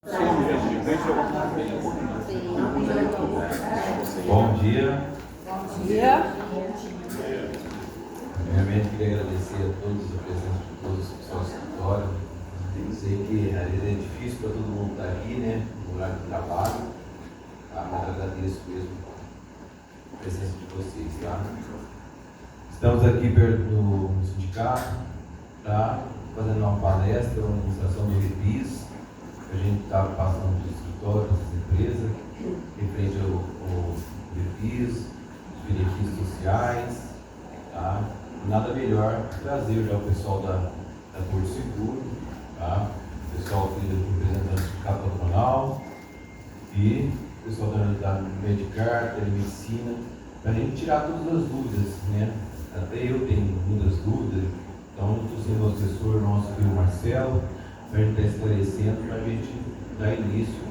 Bom dia. Bom dia. Primeiramente, queria agradecer a todos a presença de todos que estão no escritório. Sei que às vezes é difícil para todo mundo estar aqui, né? No horário de trabalho. Mas agradeço mesmo a presença de vocês, tá? Estamos aqui no sindicato, tá? Fazendo uma palestra, uma demonstração do REPIS. A gente está passando dos escritórios, das empresas, referente ao REPIS, os benefícios sociais, tá? Nada melhor trazer já o pessoal da Porto Seguro, tá? O pessoal aqui do representante do sindicato patronal e o pessoal da Medicar, Telemedicina, para a gente tirar todas as dúvidas, né? Até eu tenho muitas dúvidas, então eu estou sendo o assessor nosso aqui, o Marcelo, para a gente estar esclarecendo, para a gente dar início.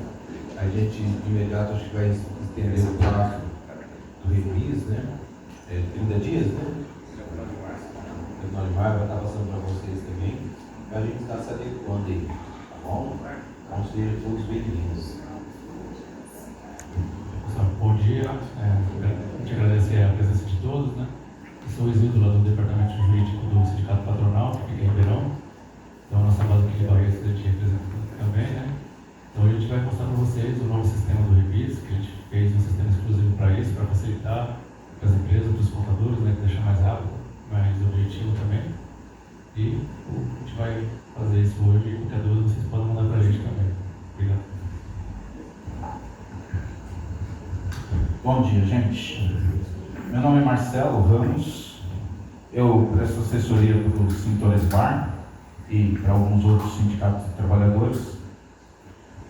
A gente de imediato acho que vai estender o prazo do REPIS, né? 30 dias, né? O Neymar vai estar passando para vocês também, para a gente estar se adequando aí, tá bom? Então sejam todos bem-vindos. Pessoal, bom dia. A gente agradecer a presença de todos, né? Eu sou o Isildo lá do Departamento Jurídico do Sindicato Patronal, que fica em Ribeirão. Então, a nossa base aqui de Bahia, a gente representa também, né? Então, a gente vai mostrar para vocês o novo sistema do REPIS, que a gente fez um sistema exclusivo para isso, para facilitar para as empresas, para os contadores, né? Deixar mais rápido, mais objetivo também. E a gente vai fazer isso hoje, e qualquer dúvida vocês podem mandar para a gente também. Obrigado. Bom dia, gente. Meu nome é Marcelo Ramos. Eu presto assessoria para o Sintores Bar e para alguns outros sindicatos de trabalhadores.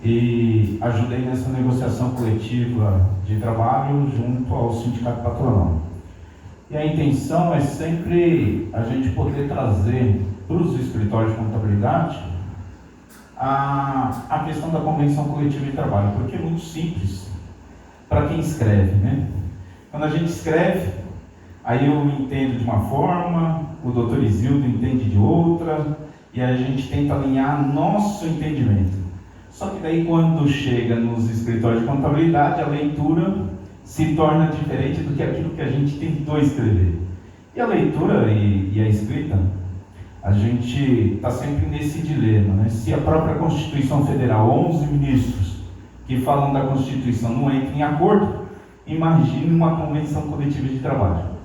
E ajudei nessa negociação coletiva de trabalho junto ao sindicato patronal. E a intenção é sempre a gente poder trazer para os escritórios de contabilidade a questão da convenção coletiva de trabalho, porque é muito simples para quem escreve, né? Quando a gente escreve, aí eu entendo de uma forma, o doutor Isildo entende de outra, e a gente tenta alinhar nosso entendimento. Só que daí quando chega nos escritórios de contabilidade, a leitura se torna diferente do que aquilo que a gente tentou escrever. E a leitura e a escrita, a gente está sempre nesse dilema, né? Se a própria Constituição Federal, 11 ministros que falam da Constituição não entram em acordo, imagine uma convenção coletiva de trabalho.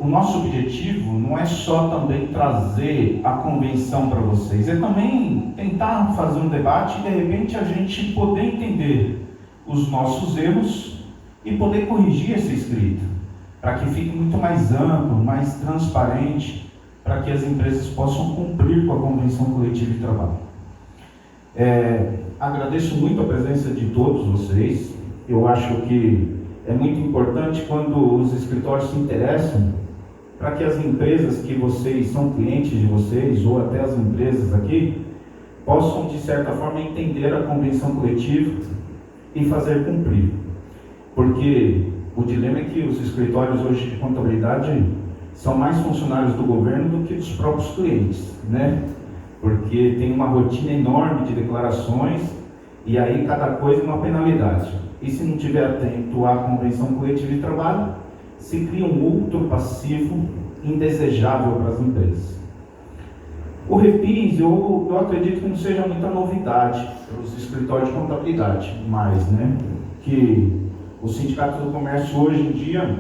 O nosso objetivo não é só também trazer a convenção para vocês, é também tentar fazer um debate e de repente a gente poder entender os nossos erros e poder corrigir essa escrita, para que fique muito mais amplo, mais transparente, para que as empresas possam cumprir com a convenção coletiva de trabalho. Agradeço muito a presença de todos vocês. Eu acho que é muito importante quando os escritórios se interessam para que as empresas que vocês são clientes de vocês, ou até as empresas aqui, possam de certa forma entender a convenção coletiva e fazer cumprir. Porque o dilema é que os escritórios hoje de contabilidade são mais funcionários do governo do que dos próprios clientes, né? Porque tem uma rotina enorme de declarações e aí cada coisa é uma penalidade. E se não estiver atento à convenção coletiva de trabalho, se cria um outro passivo indesejável para as empresas. O REPIS, eu acredito que não seja muita novidade para os escritórios de contabilidade, mas, né, que o Sindicato do Comércio hoje em dia,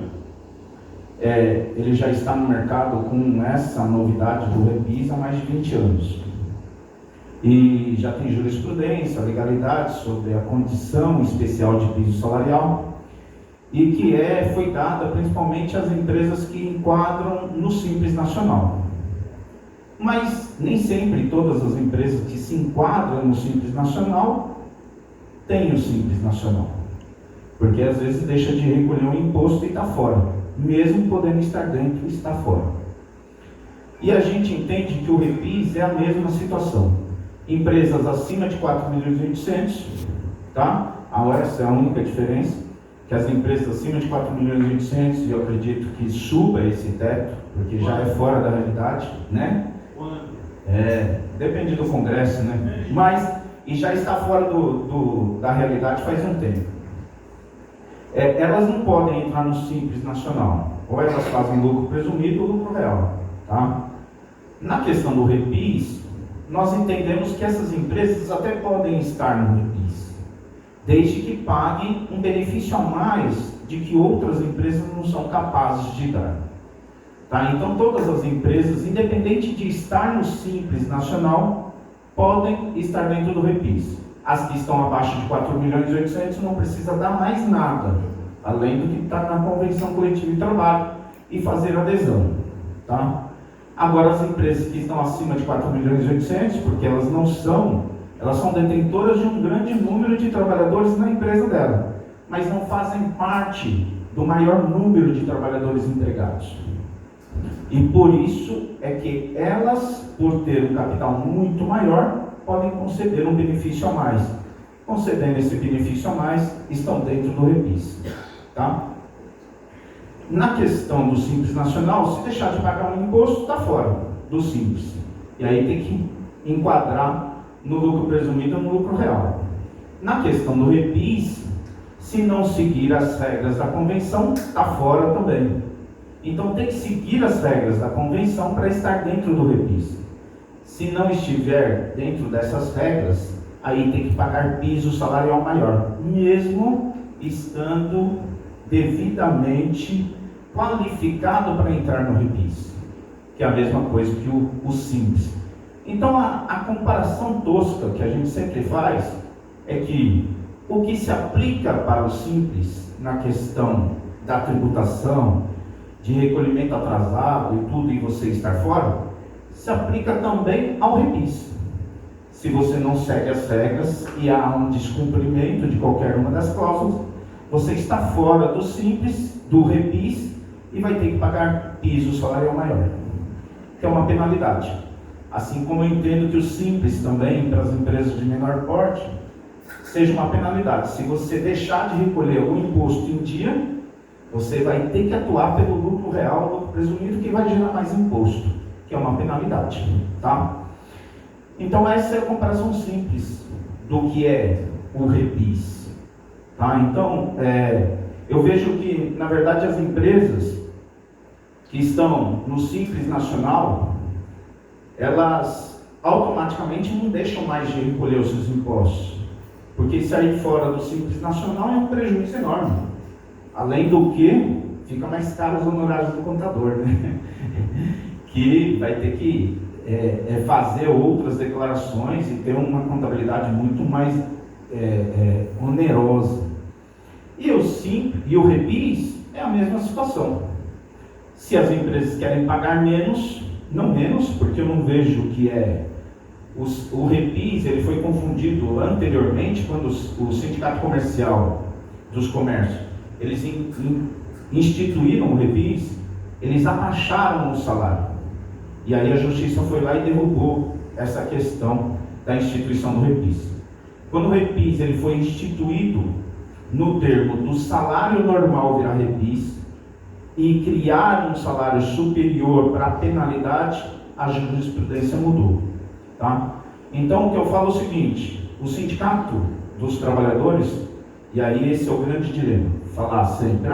ele já está no mercado com essa novidade do REPIS há mais de 20 anos. E já tem jurisprudência, legalidade sobre a condição especial de piso salarial e que foi dada principalmente às empresas que enquadram no Simples Nacional. Mas nem sempre todas as empresas que se enquadram no Simples Nacional têm o Simples Nacional, porque às vezes deixa de recolher um imposto e está fora, mesmo podendo estar dentro e está fora. E a gente entende que o REPIS é a mesma situação. Empresas acima de 4.800.000, tá? Essa é a única diferença, que as empresas acima de 4.800.000, eu acredito que suba esse teto, porque já é fora da realidade, né? Depende do Congresso, né? Mas e já está fora da realidade faz um tempo. Elas não podem entrar no Simples Nacional, ou elas fazem lucro presumido ou lucro real. Tá? Na questão do REPIS, nós entendemos que essas empresas até podem estar no REPIS, desde que paguem um benefício a mais de que outras empresas não são capazes de dar. Tá? Então todas as empresas, independente de estar no Simples Nacional, podem estar dentro do REPIS. As que estão abaixo de 4.800.000 não precisa dar mais nada, além do que está na Convenção Coletiva de Trabalho, e fazer adesão. Tá? Agora as empresas que estão acima de 4.800.000, porque elas são detentoras de um grande número de trabalhadores na empresa dela, mas não fazem parte do maior número de trabalhadores empregados. E por isso é que elas, por ter um capital muito maior, podem conceder um benefício a mais. Concedendo esse benefício a mais, estão dentro do REPIS. Tá? Na questão do Simples Nacional, se deixar de pagar um imposto, está fora do Simples. E aí tem que enquadrar no lucro presumido ou no lucro real. Na questão do REPIS, se não seguir as regras da convenção, está fora também. Então tem que seguir as regras da convenção para estar dentro do REPIS. Se não estiver dentro dessas regras, aí tem que pagar piso salarial maior, mesmo estando devidamente qualificado para entrar no REPIS, que é a mesma coisa que o Simples. Então a comparação tosca que a gente sempre faz é que o que se aplica para o Simples na questão da tributação, de recolhimento atrasado e tudo, e você estar fora, se aplica também ao REPIS. Se você não segue as regras e há um descumprimento de qualquer uma das cláusulas, você está fora do Simples, do REPIS, e vai ter que pagar piso salarial maior, que é uma penalidade. Assim como eu entendo que o Simples também, para as empresas de menor porte, seja uma penalidade. Se você deixar de recolher o imposto em dia, você vai ter que atuar pelo lucro real, lucro presumido, que vai gerar mais imposto, que é uma penalidade. Tá? Então essa é a comparação simples do que é o REPIS. Tá? Então, eu vejo que, na verdade, as empresas que estão no Simples Nacional, elas automaticamente não deixam mais de recolher os seus impostos, porque sair fora do Simples Nacional é um prejuízo enorme. Além do que, fica mais caro os honorários do contador, né? Que vai ter que fazer outras declarações e ter uma contabilidade muito mais onerosa. E o REPIS é a mesma situação. Se as empresas querem pagar menos, não menos, porque eu não vejo que o REPIS, ele foi confundido anteriormente, quando o Sindicato Comercial dos Comércios, eles instituíram o REPIS, eles abaixaram o salário. E aí a Justiça foi lá e derrubou essa questão da instituição do REPIS. Quando o REPIS ele foi instituído no termo do salário normal virar REPIS e criar um salário superior para a penalidade, a jurisprudência mudou. Tá? Então o que eu falo é o seguinte: o Sindicato dos Trabalhadores, e aí esse é o grande dilema, falar sempre,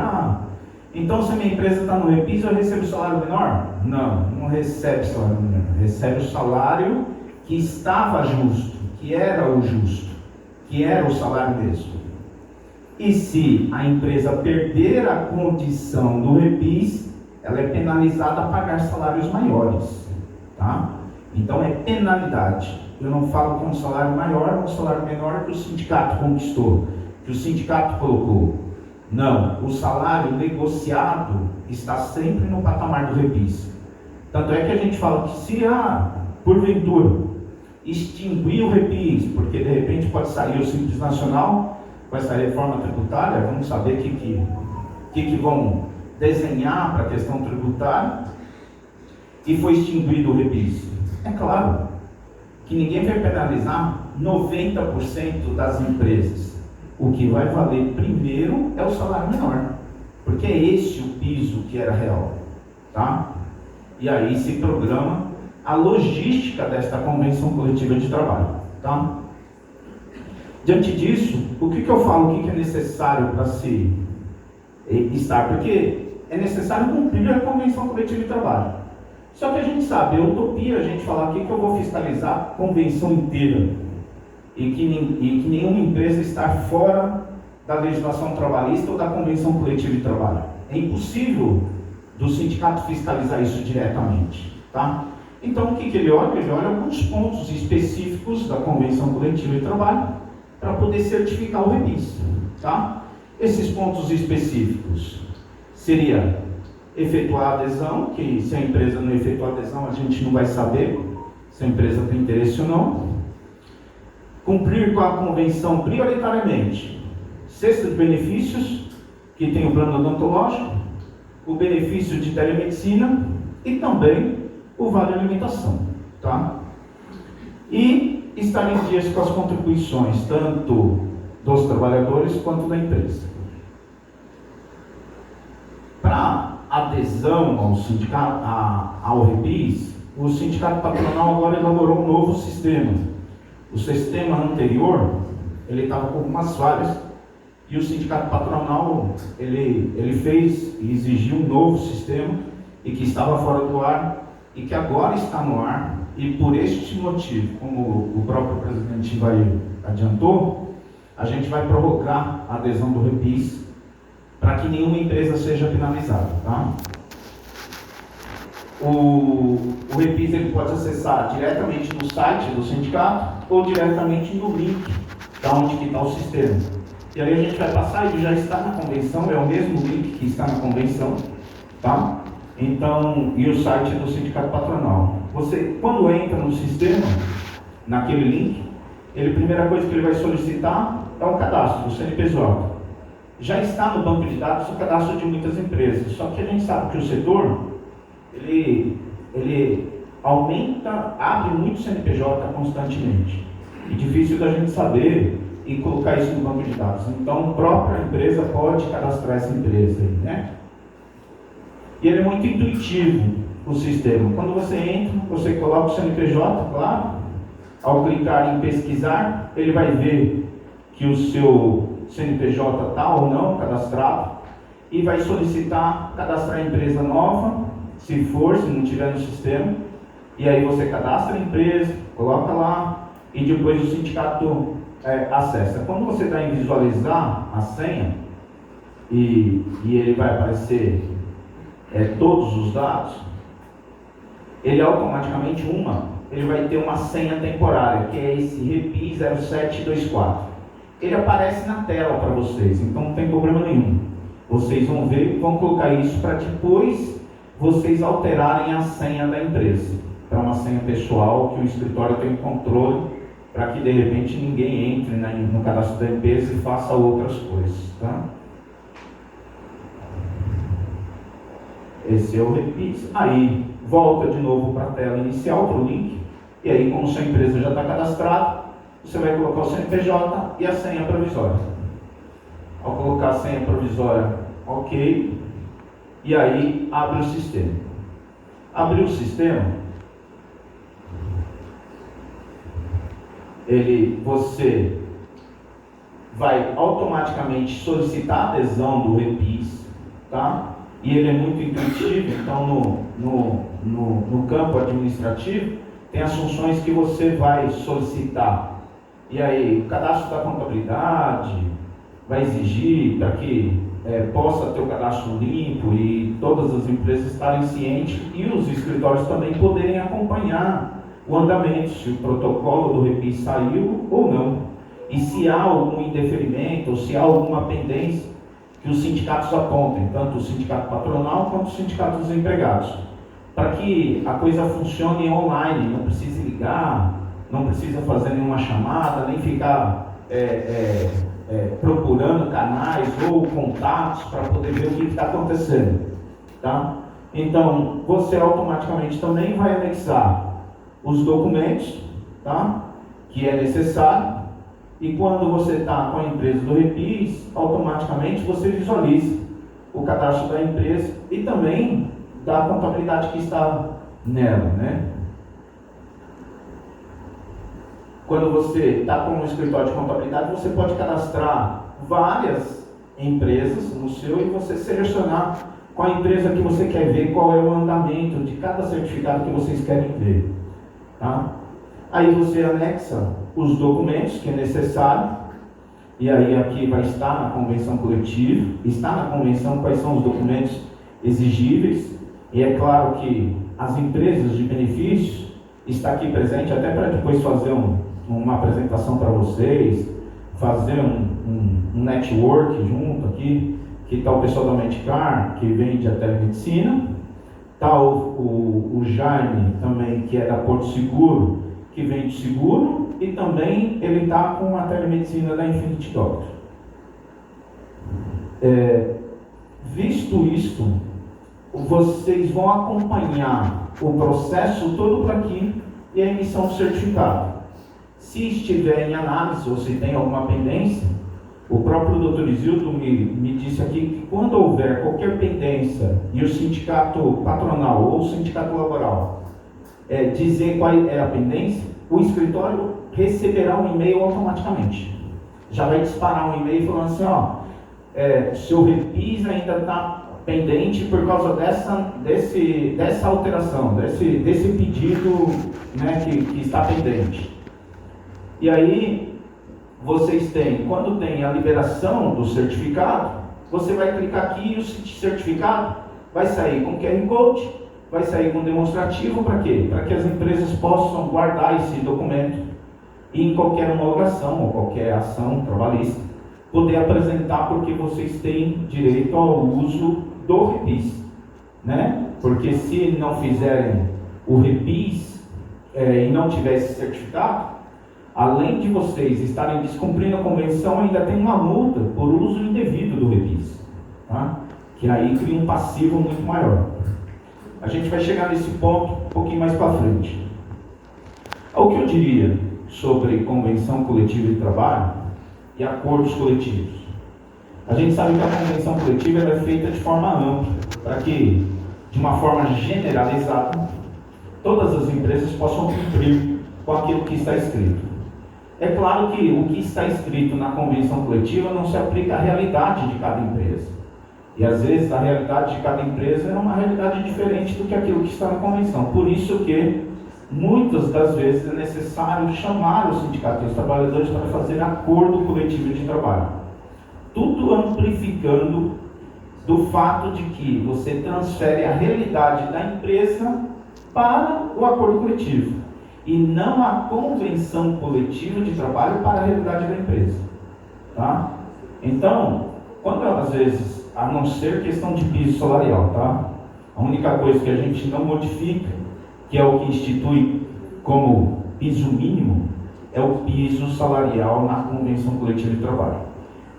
então se a minha empresa está no REPIS, eu recebo salário menor? Não recebe salário menor, recebe o salário que estava justo, que era o justo, que era o salário mesmo. E se a empresa perder a condição do REPIS, ela é penalizada a pagar salários maiores. Tá? Então é penalidade. Eu não falo que é um salário maior ou um salário menor que o sindicato conquistou, que o sindicato colocou. Não, o salário negociado está sempre no patamar do REPIS. Tanto é que a gente fala que se porventura extinguir o REPIS, porque de repente pode sair o Simples Nacional com essa reforma tributária, vamos saber o que vão desenhar para a questão tributária, e foi extinguido o REPIS. É claro que ninguém vai penalizar 90% das empresas. O que vai valer primeiro é o salário menor, porque é esse o piso que era real. Tá? E aí se programa a logística desta convenção coletiva de trabalho. Tá? Diante disso, o que eu falo, o que é necessário para se estar? Porque é necessário cumprir a Convenção Coletiva de Trabalho. Só que a gente sabe, é utopia a gente falar aqui que eu vou fiscalizar a convenção inteira e que nenhuma empresa está fora da legislação trabalhista ou da Convenção Coletiva de Trabalho. É impossível do sindicato fiscalizar isso diretamente, tá? Então, o que ele olha? Ele olha alguns pontos específicos da Convenção Coletiva de Trabalho para poder certificar o REPIS, tá? Esses pontos específicos seria efetuar a adesão, que se a empresa não efetuar a adesão, a gente não vai saber se a empresa tem interesse ou não. Cumprir com a convenção prioritariamente, cesta de benefícios, que tem o plano odontológico, o benefício de telemedicina e também o vale alimentação, tá? E estar em dias com as contribuições, tanto dos trabalhadores quanto da empresa. Para adesão ao sindicato, ao REPIS, o sindicato patronal agora elaborou um novo sistema. O sistema anterior, ele estava com algumas falhas, e o sindicato patronal, ele fez e exigiu um novo sistema, e que estava fora do ar, e que agora está no ar, e por este motivo, como o próprio presidente adiantou, a gente vai prorrogar a adesão do REPIS, para que nenhuma empresa seja penalizada, tá? O REPIS ele pode acessar diretamente no site do sindicato ou diretamente no link da onde que está o sistema. E aí a gente vai passar, ele já está na convenção, é o mesmo link que está na convenção, tá? Então, e o site do sindicato patronal. Você, quando entra no sistema, naquele link, a primeira coisa que ele vai solicitar é um cadastro, o CNPJ. Já está no banco de dados o cadastro de muitas empresas, só que a gente sabe que o setor, ele aumenta, abre muito CNPJ constantemente. E difícil da gente saber e colocar isso no banco de dados. Então, a própria empresa pode cadastrar essa empresa, né? E ele é muito intuitivo, o sistema. Quando você entra, você coloca o CNPJ, claro. Ao clicar em pesquisar, ele vai ver que o seu CNPJ está ou não cadastrado e vai solicitar cadastrar a empresa nova, se não tiver no sistema, e aí você cadastra a empresa, coloca lá e depois o sindicato acessa. Quando você dá em visualizar a senha e ele vai aparecer todos os dados, ele automaticamente ele vai ter uma senha temporária, que é esse REPIS 0724. Ele aparece na tela para vocês, então não tem problema nenhum. Vocês vão ver, vão colocar isso para depois vocês alterarem a senha da empresa, para uma senha pessoal que o escritório tem controle, para que de repente ninguém entre no cadastro da empresa e faça outras coisas, tá? Esse é o REPIS. Aí volta de novo para a tela inicial, para o link, e aí como sua empresa já está cadastrada, você vai colocar o CNPJ e a senha provisória. Ao colocar a senha provisória, ok, e aí abre o sistema. Abriu o sistema, você vai automaticamente solicitar a adesão do REPIS, tá? E ele é muito intuitivo, então no campo administrativo tem as funções que você vai solicitar. E aí, o cadastro da contabilidade vai exigir para que possa ter o cadastro limpo e todas as empresas estarem cientes e os escritórios também poderem acompanhar o andamento, se o protocolo do REPIS saiu ou não. E se há algum indeferimento ou se há alguma pendência que os sindicatos apontem, tanto o sindicato patronal quanto o sindicato dos empregados. Para que a coisa funcione online, não precise ligar, não precisa fazer nenhuma chamada, nem ficar procurando canais ou contatos para poder ver o que está acontecendo, tá? Então, você automaticamente também vai anexar os documentos, tá? Que é necessário, e quando você está com a empresa do REPIS, automaticamente você visualiza o cadastro da empresa e também da contabilidade que está nela, né? quando você está com um escritório de contabilidade, você pode cadastrar várias empresas no seu e você selecionar qual a empresa que você quer ver, qual é o andamento de cada certificado que vocês querem ver. Tá? Aí você anexa os documentos que é necessário, e aí aqui vai estar na convenção coletiva, está na convenção quais são os documentos exigíveis, e é claro que as empresas de benefícios está aqui presente, até para depois fazer uma apresentação para vocês, fazer um network junto aqui, que está o pessoal da Medicar, que vende a telemedicina, está o Jaime também, que é da Porto Seguro, que vende seguro, e também ele está com a telemedicina da Infinity Doctor. Visto isto, vocês vão acompanhar o processo todo para aqui e a emissão do certificado. Se estiver em análise ou se tem alguma pendência, o próprio Dr. Isildo me disse aqui que quando houver qualquer pendência e o sindicato patronal ou o sindicato laboral dizer qual é a pendência, o escritório receberá um e-mail automaticamente. Já vai disparar um e-mail falando assim, seu REPIS ainda está pendente por causa dessa alteração, desse pedido, né, que está pendente. E aí, vocês têm, quando tem a liberação do certificado, você vai clicar aqui e o certificado vai sair com QR Code, vai sair com demonstrativo, para quê? Para que as empresas possam guardar esse documento e em qualquer homologação ou qualquer ação trabalhista, poder apresentar, porque vocês têm direito ao uso do REPIS, né? Porque se não fizerem o REPIS e não tiver esse certificado, além de vocês estarem descumprindo a convenção, ainda tem uma multa por uso indevido do REPIS, tá? Que aí cria um passivo muito maior. A gente vai chegar nesse ponto um pouquinho mais para frente. O que eu diria sobre convenção coletiva de trabalho e acordos coletivos? A gente sabe que a convenção coletiva é feita de forma ampla, para que, de uma forma generalizada, todas as empresas possam cumprir com aquilo que está escrito. É claro que o que está escrito na convenção coletiva não se aplica à realidade de cada empresa. E às vezes a realidade de cada empresa é uma realidade diferente do que aquilo que está na convenção. Por isso que muitas das vezes é necessário chamar o sindicato dos trabalhadores para fazer acordo coletivo de trabalho. Tudo amplificando do fato de que você transfere a realidade da empresa para o acordo coletivo e não a convenção coletiva de trabalho para a realidade da empresa, tá? Então, quando às vezes, a não ser questão de piso salarial, tá? A única coisa que a gente não modifica, que é o que institui como piso mínimo, é o piso salarial na convenção coletiva de trabalho.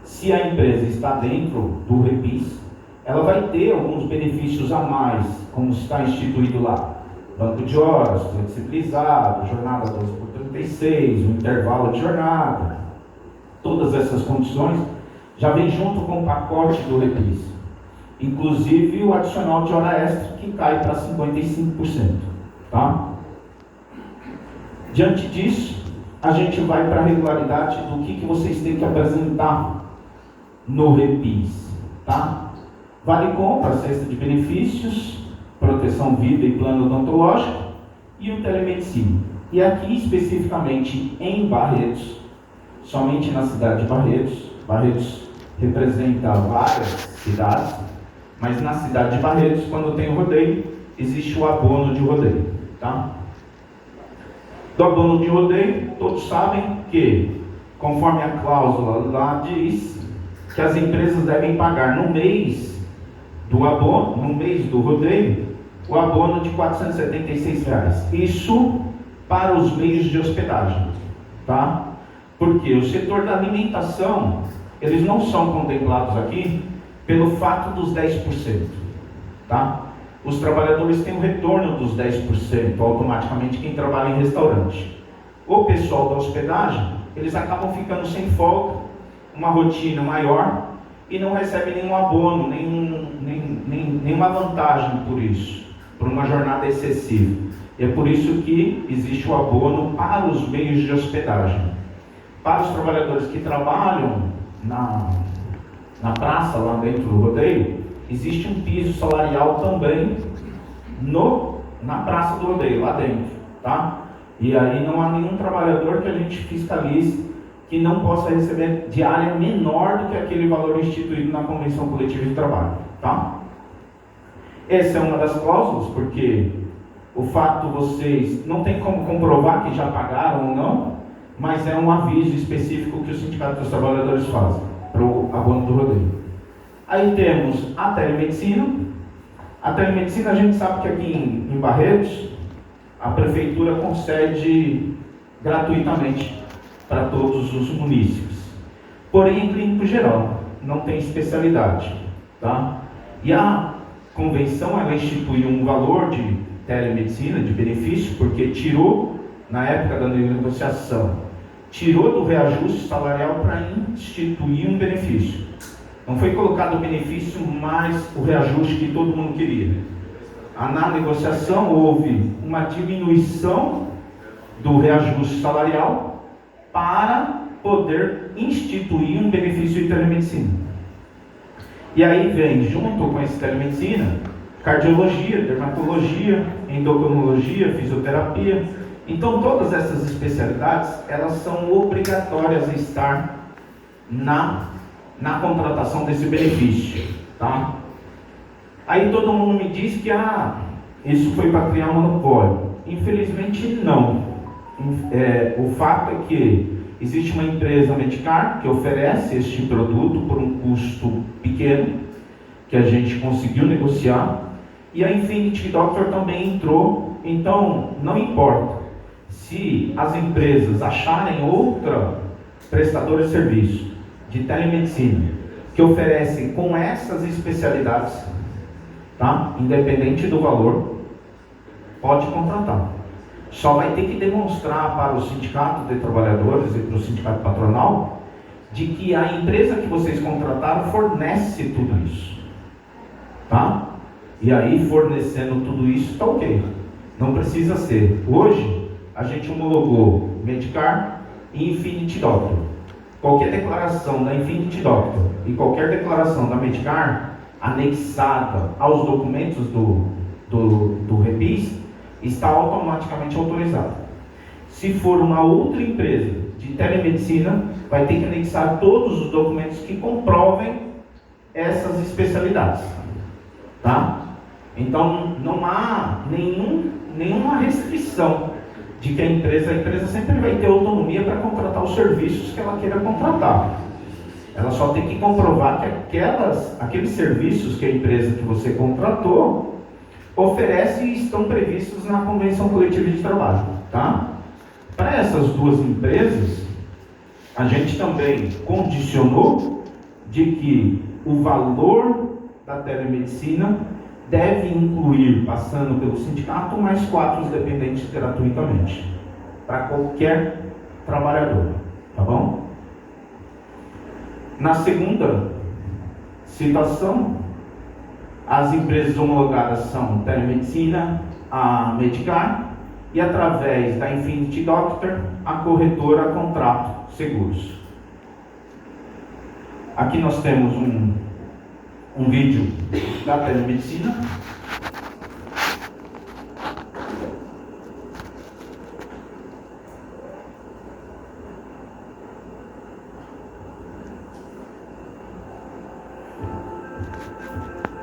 Se a empresa está dentro do REPIS, ela vai ter alguns benefícios a mais, como está instituído lá. Banco de horas, flexibilizado, jornada 12/36, o intervalo de jornada. Todas essas condições já vem junto com o pacote do REPIS. Inclusive o adicional de hora extra, que cai para 55%. Tá? Diante disso, a gente vai para a regularidade do que vocês têm que apresentar no REPIS. Tá? Vale compra, cesta de benefícios, proteção vida e plano odontológico e o telemedicina. E aqui especificamente em Barretos, somente na cidade de Barretos. Barretos representa várias cidades, mas na cidade de Barretos, quando tem o rodeio, existe o abono de rodeio. Tá? Do abono de rodeio, todos sabem que, conforme a cláusula lá diz, que as empresas devem pagar no mês do abono, no mês do rodeio, o abono de R$ 476. Isso para os meios de hospedagem, tá? Porque o setor da alimentação, eles não são contemplados aqui pelo fato dos 10%, tá? Os trabalhadores têm o retorno dos 10% automaticamente quem trabalha em restaurante. O pessoal da hospedagem, eles acabam ficando sem folga, uma rotina maior e não recebem nenhum abono, nenhuma vantagem por isso, por uma jornada excessiva. E é por isso que existe o abono para os meios de hospedagem. Para os trabalhadores que trabalham na praça, lá dentro do rodeio, existe um piso salarial também na praça do rodeio, lá dentro, tá? E aí não há nenhum trabalhador que a gente fiscalize que não possa receber diária menor do que aquele valor instituído na Convenção Coletiva de Trabalho, tá? Essa é uma das cláusulas, porque o fato vocês não tem como comprovar que já pagaram ou não, mas é um aviso específico que o Sindicato dos Trabalhadores faz para o abono do rodeio. Aí temos a telemedicina. A telemedicina, a gente sabe que aqui em Barretos, a prefeitura concede gratuitamente para todos os munícipes. Porém, em clínico geral, não tem especialidade, tá? E a convenção, ela instituiu um valor de telemedicina, de benefício, porque tirou, na época da negociação, tirou do reajuste salarial para instituir um benefício. Não foi colocado o benefício mais o reajuste que todo mundo queria. Na negociação houve uma diminuição do reajuste salarial para poder instituir um benefício de telemedicina. E aí vem, junto com esse telemedicina, cardiologia, dermatologia, endocrinologia, fisioterapia. Então todas essas especialidades, elas são obrigatórias a estar na contratação desse benefício, tá? Aí todo mundo me diz que isso foi para criar monopólio. Infelizmente não. O fato é que existe uma empresa Medicar que oferece este produto por um custo pequeno, que a gente conseguiu negociar, e a Infinity Doctor também entrou. Então não importa se as empresas acharem outra prestadora de serviço de telemedicina que oferecem com essas especialidades, tá? Independente do valor, pode contratar. Só vai ter que demonstrar para o sindicato de trabalhadores e para o sindicato patronal de que a empresa que vocês contrataram fornece tudo isso, tá? E aí, fornecendo tudo isso, está ok. Não precisa ser. Hoje, a gente homologou Medicar e Infinity Doctor. Qualquer declaração da Infinity Doctor e qualquer declaração da Medicar anexada aos documentos do REPIS está automaticamente autorizada. Se for uma outra empresa de telemedicina, vai ter que anexar todos os documentos que comprovem essas especialidades, tá? Então não há nenhuma restrição de que a empresa sempre vai ter autonomia para contratar os serviços que ela queira contratar. Ela só tem que comprovar que aqueles serviços que a empresa que você contratou oferece e estão previstos na Convenção Coletiva de Trabalho, tá? Para essas duas empresas, a gente também condicionou de que o valor da telemedicina deve incluir, passando pelo sindicato, mais 4 dependentes gratuitamente, para qualquer trabalhador, tá bom? Na segunda situação, as empresas homologadas são Telemedicina, a Medicar, e através da Infinity Doctor, a corretora Contrato Seguros. Aqui nós temos um vídeo da Telemedicina.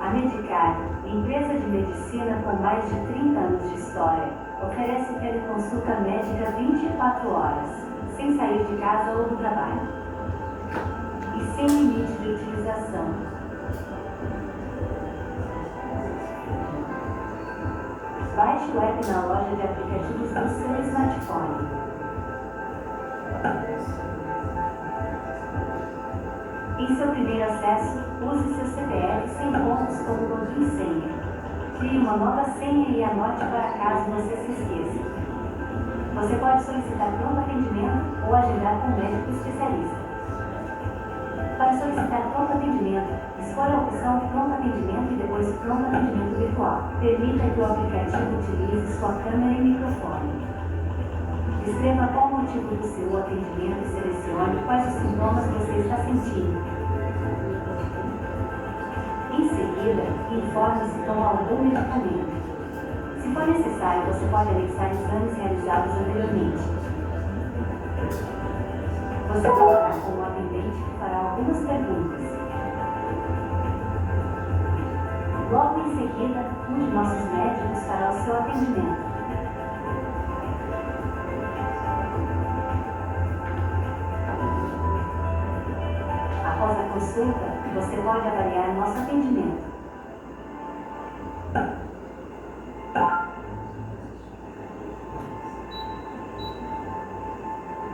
A Medicar, empresa de medicina com mais de 30 anos de história, oferece teleconsulta médica 24 horas, sem sair de casa ou do trabalho, e sem limite de utilização. Baixe o app na loja de aplicativos do seu smartphone. Em seu primeiro acesso, use seu CPF sem pontos como login e senha. Crie uma nova senha e anote para caso você se esqueça. Você pode solicitar pronto atendimento ou agendar com um médico especialista. Para solicitar pronto atendimento, escolha a opção Pronto Atendimento e depois Pronto Atendimento Virtual. Permita que o aplicativo utilize sua câmera e microfone. Descreva qual o motivo do seu atendimento e selecione quais os sintomas você está sentindo. Em seguida, informe se toma algum medicamento. Se for necessário, você pode anexar exames realizados anteriormente. Você falará com o atendente que fará algumas perguntas. Logo em seguida, um de nossos médicos fará o seu atendimento. Após a consulta, você pode avaliar nosso atendimento.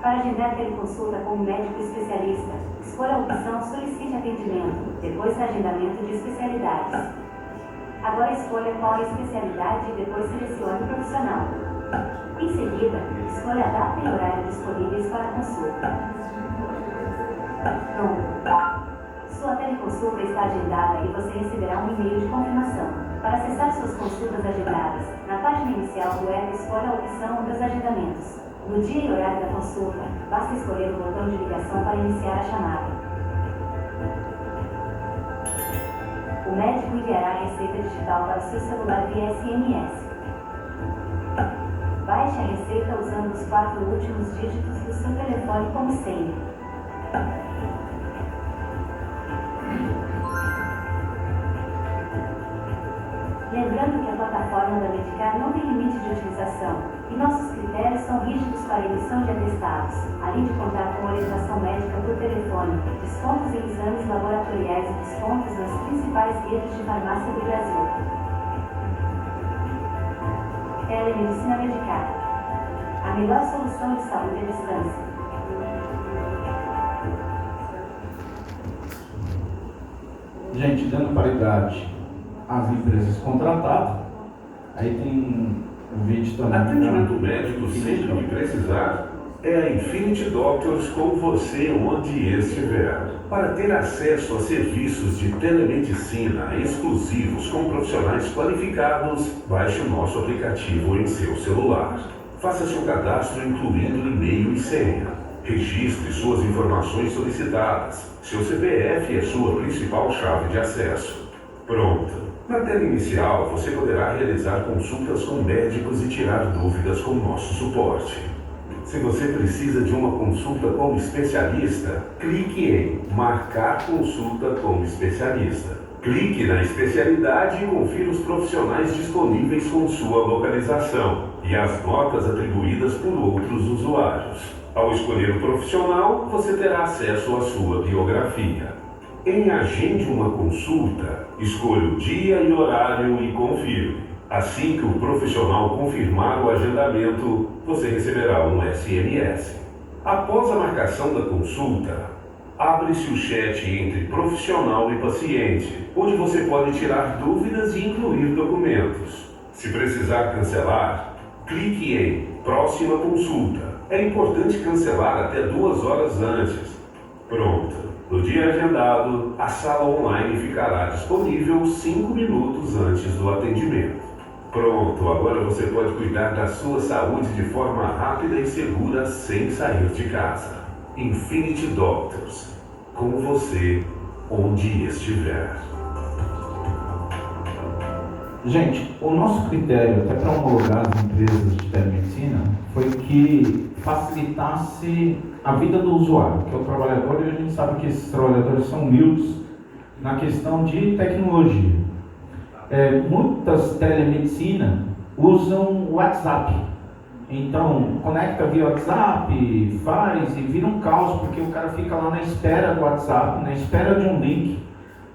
Para agendar teleconsulta com um médico especialista, escolha a opção Solicite atendimento, depois agendamento de especialidades. Agora escolha qual a especialidade e depois selecione o profissional. Em seguida, escolha a data e horário disponíveis para a consulta. Pronto. Sua teleconsulta está agendada e você receberá um e-mail de confirmação. Para acessar suas consultas agendadas, na página inicial do app escolha a opção dos agendamentos. No dia e horário da consulta, basta escolher o botão de ligação para iniciar a chamada. O médico enviará a receita digital para o seu celular via SMS. Baixe a receita usando os 4 últimos dígitos do seu telefone como senha. Lembrando que a plataforma da Medicar não tem limite de utilização, e nossos critérios são rígidos para a emissão de atestados, além de contar com orientação médica por telefone, descontos em exames laboratoriais e descontos nas principais redes de farmácia do Brasil. Telemedicina Medicar. A melhor solução de saúde à distância. Gente, dando paridade às empresas contratadas, aí tem um vídeo também. Atendimento médico sempre que precisar. É a Infinity Doctors com você onde estiver. Para ter acesso a serviços de telemedicina exclusivos com profissionais qualificados, baixe o nosso aplicativo em seu celular. Faça seu cadastro incluindo e-mail e senha. Registre suas informações solicitadas. Seu CPF é sua principal chave de acesso. Pronto. Na tela inicial, você poderá realizar consultas com médicos e tirar dúvidas com nosso suporte. Se você precisa de uma consulta com especialista, clique em Marcar consulta com especialista. Clique na especialidade e confira os profissionais disponíveis com sua localização e as notas atribuídas por outros usuários. Ao escolher o profissional, você terá acesso à sua biografia. Em Agende uma consulta, escolha o dia e horário e confirme. Assim que o profissional confirmar o agendamento, você receberá um SMS. Após a marcação da consulta, abre-se o chat entre profissional e paciente, onde você pode tirar dúvidas e incluir documentos. Se precisar cancelar, clique em Próxima consulta. É importante cancelar até 2 horas antes. Pronto. No dia agendado, a sala online ficará disponível 5 minutos antes do atendimento. Pronto, agora você pode cuidar da sua saúde de forma rápida e segura sem sair de casa. Infinity Doctors, com você onde estiver. Gente, o nosso critério, até para homologar as empresas de telemedicina, foi que facilitasse a vida do usuário, que é o trabalhador, e a gente sabe que esses trabalhadores são humildes na questão de tecnologia. Muitas telemedicina usam o WhatsApp. Então, conecta via WhatsApp, faz e vira um caos, porque o cara fica lá na espera do WhatsApp, na espera de um link,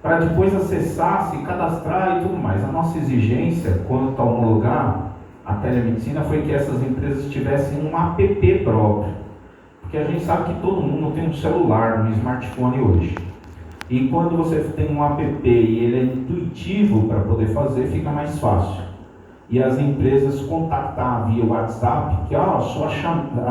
para depois acessar, se cadastrar e tudo mais. A nossa exigência quanto a homologar a telemedicina foi que essas empresas tivessem um app próprio, porque a gente sabe que todo mundo tem um celular, um smartphone hoje. E quando você tem um app e ele é intuitivo para poder fazer, fica mais fácil. E as empresas contactar via WhatsApp, que a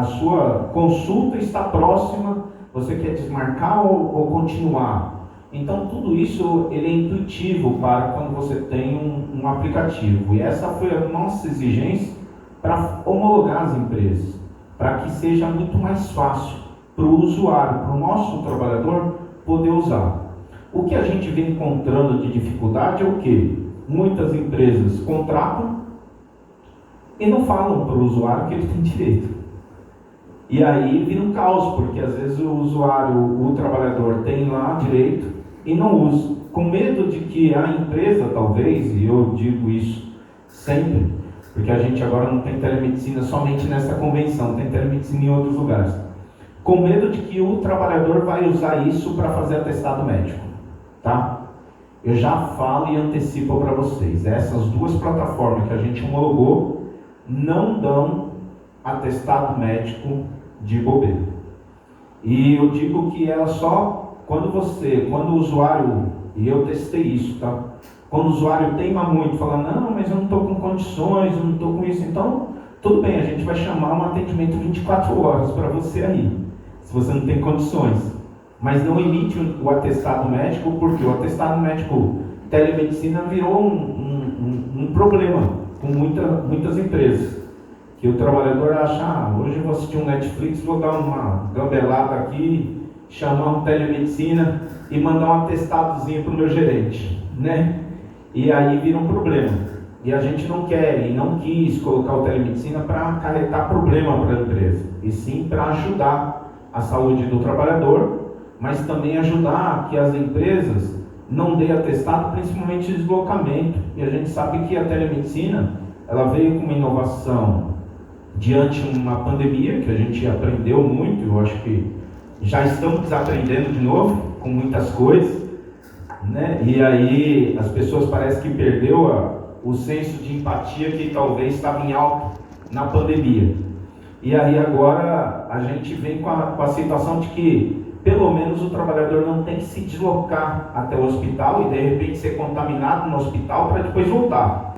sua consulta está próxima, você quer desmarcar ou continuar? Então tudo isso ele é intuitivo para quando você tem um aplicativo. E essa foi a nossa exigência para homologar as empresas, para que seja muito mais fácil para o usuário, para o nosso trabalhador poder usar. O que a gente vem encontrando de dificuldade é o quê? Muitas empresas contratam e não falam para o usuário que ele tem direito. E aí vira um caos, porque às vezes o usuário, o trabalhador tem lá direito e não usa, com medo de que a empresa talvez, e eu digo isso sempre, porque a gente agora não tem telemedicina somente nessa convenção, tem telemedicina em outros lugares, com medo de que o trabalhador vai usar isso para fazer atestado médico, tá? Eu já falo e antecipo para vocês, essas duas plataformas que a gente homologou não dão atestado médico de bobeira. E eu digo que ela só, quando o usuário, e eu testei isso, tá? Quando o usuário teima muito, fala, não, mas eu não estou com condições, eu não estou com isso, então, tudo bem, a gente vai chamar um atendimento 24 horas para você aí, se você não tem condições. Mas não emite o atestado médico, porque o atestado médico telemedicina virou um problema com muitas empresas. Que o trabalhador acha, hoje eu vou assistir um Netflix, vou dar uma gambelada aqui, chamar um telemedicina e mandar um atestadozinho para o meu gerente, né? E aí vira um problema. E a gente não quer e não quis colocar o telemedicina para acarretar problema para a empresa, e sim para ajudar a saúde do trabalhador, mas também ajudar que as empresas não dêem atestado, principalmente de deslocamento. E a gente sabe que a telemedicina, ela veio com uma inovação diante de uma pandemia, que a gente aprendeu muito, eu acho que já estamos aprendendo de novo, com muitas coisas, né? E aí as pessoas parecem que perdeu o senso de empatia que talvez estava em alto na pandemia. E aí agora a gente vem com a situação de que pelo menos o trabalhador não tem que se deslocar até o hospital e de repente ser contaminado no hospital para depois voltar.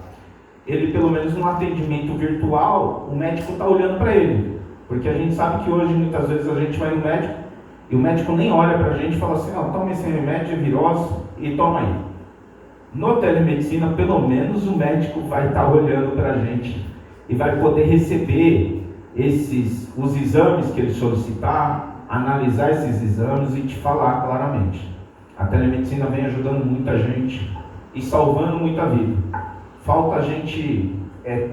Ele, pelo menos no atendimento virtual, o médico está olhando para ele. Porque a gente sabe que hoje, muitas vezes, a gente vai no médico e o médico nem olha para a gente e fala assim, toma esse remédio, é virose, e toma aí. No telemedicina, pelo menos, o médico vai estar olhando para a gente e vai poder receber os exames que ele solicitar, analisar esses exames e te falar claramente. A telemedicina vem ajudando muita gente e salvando muita vida. Falta a gente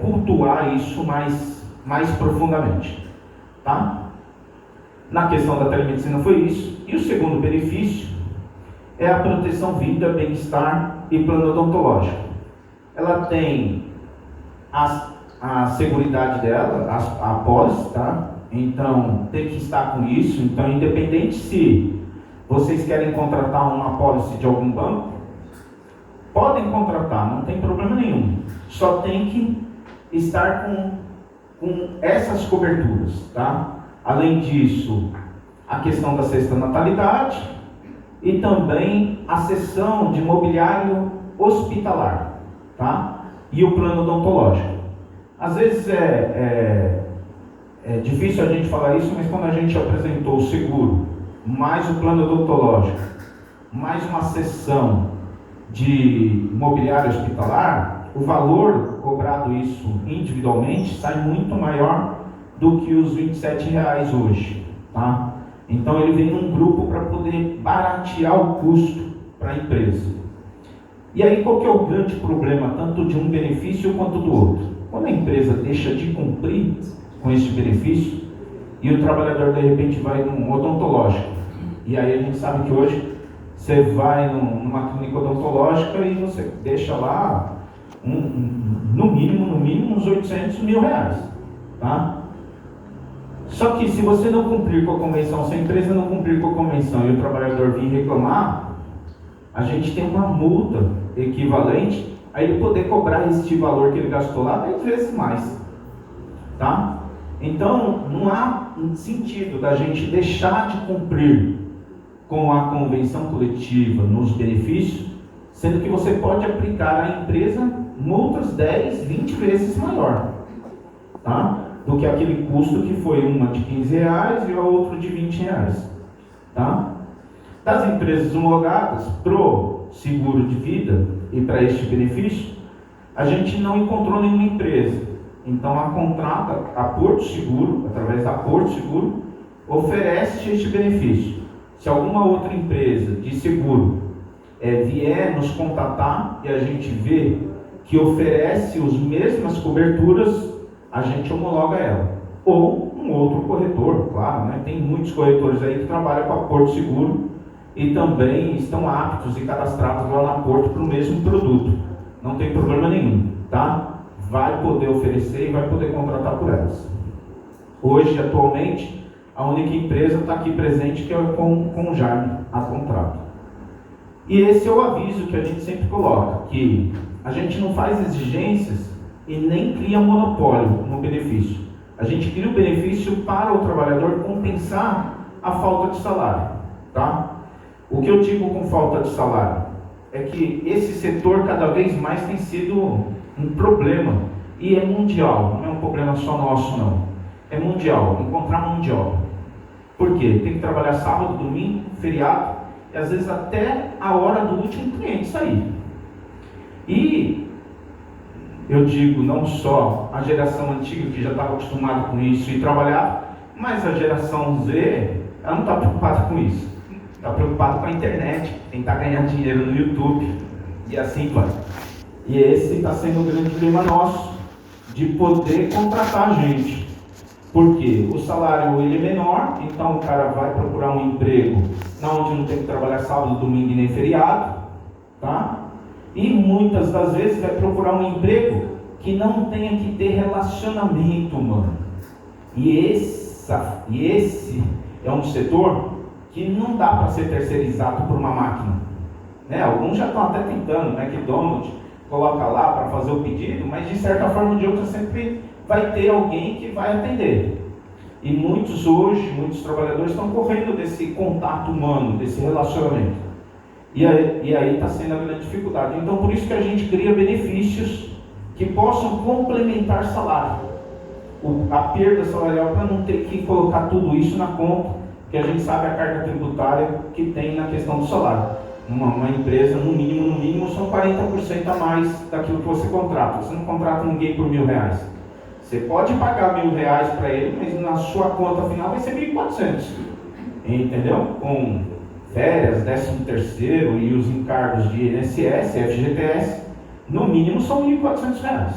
cultuar isso mais profundamente, tá? Na questão da telemedicina foi isso. E o segundo benefício é a proteção vida, bem-estar e plano odontológico. Ela tem a seguridade dela, a após, tá? Então tem que estar com isso. Então, independente se vocês querem contratar uma apólice de algum banco, podem contratar, não tem problema nenhum. Só tem que estar com essas coberturas, tá? Além disso, a questão da sexta natalidade e também a cessão de mobiliário hospitalar, tá? E o plano odontológico. Às vezes é difícil a gente falar isso, mas quando a gente apresentou o seguro, mais o plano odontológico, mais uma cessão de mobiliário hospitalar, o valor cobrado isso individualmente sai muito maior do que os R$27 hoje, tá? Então ele vem num grupo para poder baratear o custo para a empresa. E aí qual que é o grande problema, tanto de um benefício quanto do outro? Quando a empresa deixa de cumprir com esse benefício e o trabalhador de repente vai num odontológico, e aí a gente sabe que hoje você vai numa clínica odontológica e você deixa lá no mínimo uns R$800 mil, tá? Só que se você não cumprir com a convenção, se a empresa não cumprir com a convenção e o trabalhador vir reclamar, a gente tem uma multa equivalente a ele poder cobrar este valor que ele gastou lá 10 vezes mais, tá? Então não há sentido da gente deixar de cumprir com a convenção coletiva nos benefícios, sendo que você pode aplicar à empresa multas 10, 20 vezes maior, tá? Do que aquele custo que foi uma de R$15 e a outra de R$20, tá? Das empresas homologadas pro seguro de vida e para este benefício, a gente não encontrou nenhuma empresa. Então a contrata, a Porto Seguro, através da Porto Seguro, oferece este benefício. Se alguma outra empresa de seguro vier nos contatar e a gente vê que oferece as mesmas coberturas, a gente homologa ela. Ou um outro corretor, claro, né? Tem muitos corretores aí que trabalham com a Porto Seguro e também estão aptos e cadastrados lá na Porto para o mesmo produto. Não tem problema nenhum, tá? Vai poder oferecer e vai poder contratar por elas. Hoje, atualmente, a única empresa está aqui presente que é com o Jaime, a contrato. E esse é o aviso que a gente sempre coloca, que a gente não faz exigências e nem cria monopólio no benefício. A gente cria o benefício para o trabalhador compensar a falta de salário, tá? O que eu digo com falta de salário é que esse setor cada vez mais tem sido um problema, e é mundial, não é um problema só nosso não, é mundial, encontrar mão de obra. Por quê? Tem que trabalhar sábado, domingo, feriado, e às vezes até a hora do último cliente sair. E eu digo não só a geração antiga que já estava acostumada com isso e trabalhava, mas a geração Z, ela não está preocupada com isso. Está preocupada com a internet, tentar ganhar dinheiro no YouTube e assim vai. E esse está sendo o grande dilema nosso, de poder contratar gente. Porque o salário ele é menor, então o cara vai procurar um emprego onde não tem que trabalhar sábado, domingo e nem feriado, tá? E muitas das vezes vai procurar um emprego que não tenha que ter relacionamento humano. E esse é um setor que não dá para ser terceirizado por uma máquina, né? Alguns já estão até tentando, né? McDonald's coloca lá para fazer o pedido, mas de certa forma ou de outra sempre vai ter alguém que vai atender. E muitos trabalhadores estão correndo desse contato humano, desse relacionamento. E aí está sendo a grande dificuldade. Então por isso que a gente cria benefícios que possam complementar salário. A perda salarial, para não ter que colocar tudo isso na conta, que a gente sabe a carga tributária que tem na questão do salário. Uma empresa, no mínimo, são 40% a mais daquilo que você contrata. Você não contrata ninguém por R$1.000. Você pode pagar R$1.000 para ele, mas na sua conta final vai ser 1.400. Entendeu? Com férias, 13º e os encargos de INSS, FGTS, no mínimo são R$1.400.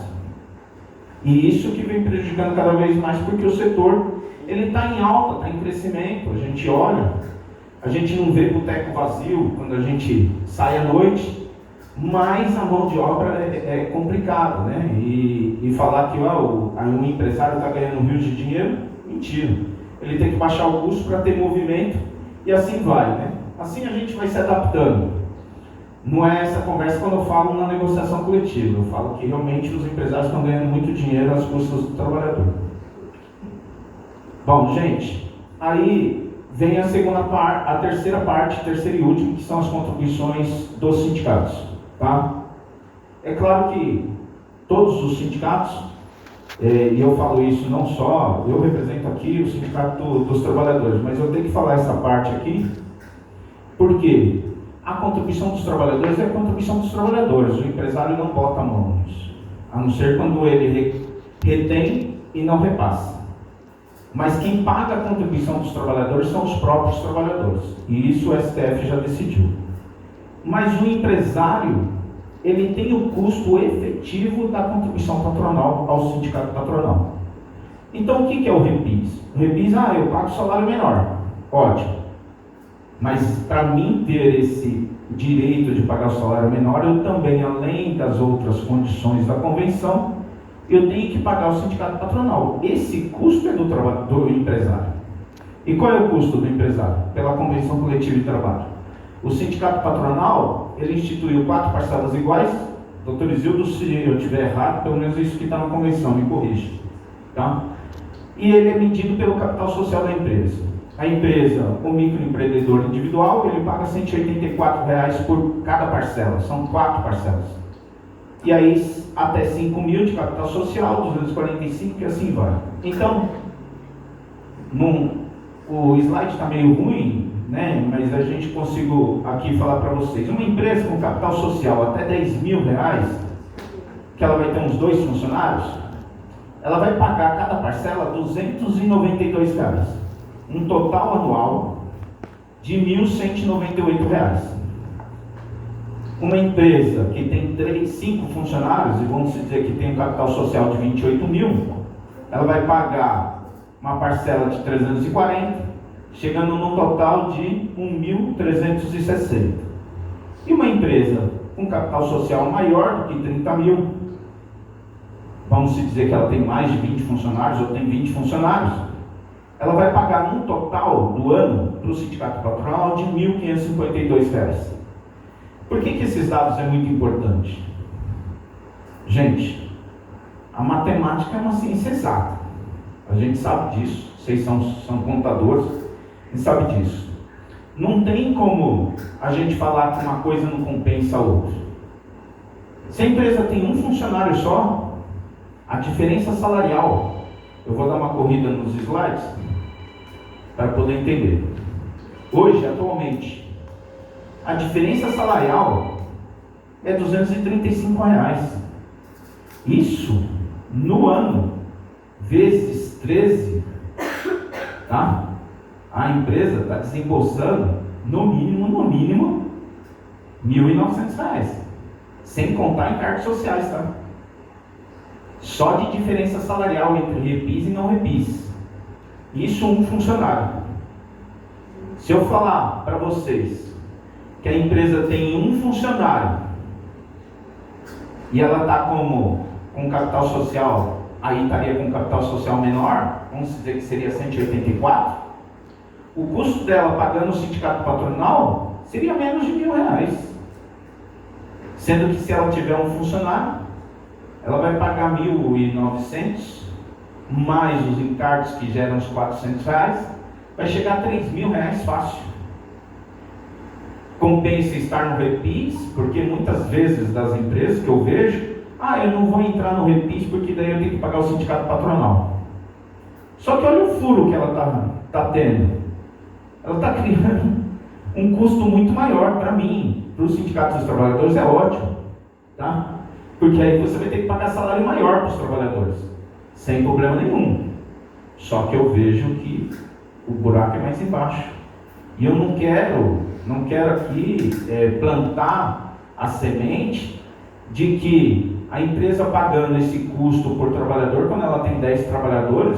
E isso que vem prejudicando cada vez mais, porque o setor ele está em alta, está em crescimento. A gente olha, a gente não vê boteco vazio quando a gente sai à noite, mas a mão de obra é complicado, né? E falar que um empresário está ganhando rios de dinheiro, mentira. Ele tem que baixar o custo para ter movimento e assim vai, né? Assim a gente vai se adaptando. Não é essa conversa quando eu falo na negociação coletiva. Eu falo que realmente os empresários estão ganhando muito dinheiro às custas do trabalhador. Bom, gente, aí vem a terceira parte, terceira e última, que são as contribuições dos sindicatos, tá? É claro que todos os sindicatos, e eu falo isso não só, eu represento aqui o sindicato dos trabalhadores, mas eu tenho que falar essa parte aqui, porque a contribuição dos trabalhadores é a contribuição dos trabalhadores, o empresário não bota a mão nisso, a não ser quando ele retém e não repassa. Mas quem paga a contribuição dos trabalhadores são os próprios trabalhadores. E isso o STF já decidiu. Mas o empresário, ele tem o custo efetivo da contribuição patronal ao sindicato patronal. Então o que é o REPIS? O REPIS, eu pago salário menor. Ótimo. Mas para mim ter esse direito de pagar o salário menor, eu também, além das outras condições da convenção, eu tenho que pagar o sindicato patronal. Esse custo é do empresário. E qual é o custo do empresário? Pela convenção coletiva de trabalho. O sindicato patronal, ele instituiu 4 parcelas iguais. Doutor Isildo, se eu estiver errado, pelo menos isso que está na convenção, me corrija. Tá? E ele é medido pelo capital social da empresa. A empresa, o microempreendedor individual, ele paga R$ 184 por cada parcela. São 4 parcelas. E aí, até 5 mil de capital social, 245 e assim vai. Então, o slide está meio ruim, né? Mas a gente consigo aqui falar para vocês. Uma empresa com capital social até R$10.000, que ela vai ter uns 2 funcionários, ela vai pagar cada parcela R$292. Um total anual de R$1.198. Uma empresa que tem 5 funcionários, e vamos dizer que tem um capital social de 28 mil, ela vai pagar uma parcela de 340, chegando num total de 1.360. E uma empresa com capital social maior do que 30 mil, vamos dizer que ela tem mais de 20 funcionários ou tem 20 funcionários, ela vai pagar num total do ano para o sindicato patronal de R$1.552. Por que esses dados é muito importante? Gente, a matemática é uma ciência exata. A gente sabe disso. Vocês são contadores e sabem disso. Não tem como a gente falar que uma coisa não compensa a outra. Se a empresa tem um funcionário só, a diferença salarial, eu vou dar uma corrida nos slides para poder entender. Hoje, atualmente, a diferença salarial é R$235. Isso no ano, vezes 13, tá? A empresa está desembolsando no mínimo R$1.900, sem contar encargos sociais, tá? Só de diferença salarial entre repis e não repis. Isso um funcionário. Se eu falar para vocês que a empresa tem um funcionário e ela está com capital social, aí estaria com capital social menor, vamos dizer que seria 184, o custo dela pagando o sindicato patronal seria menos de R$1.000. Sendo que se ela tiver um funcionário, ela vai pagar 1.900, mais os encargos que geram os R$400, vai chegar a R$3.000 fácil. Compensa estar no repis, porque muitas vezes das empresas que eu vejo, eu não vou entrar no repis porque daí eu tenho que pagar o sindicato patronal. Só que olha o furo que ela está tendo. Ela está criando um custo muito maior para mim. Para os sindicatos dos trabalhadores é ótimo, tá? Porque aí você vai ter que pagar salário maior para os trabalhadores, sem problema nenhum. Só que eu vejo que o buraco é mais embaixo. E eu não quero aqui plantar a semente de que a empresa pagando esse custo por trabalhador, quando ela tem 10 trabalhadores,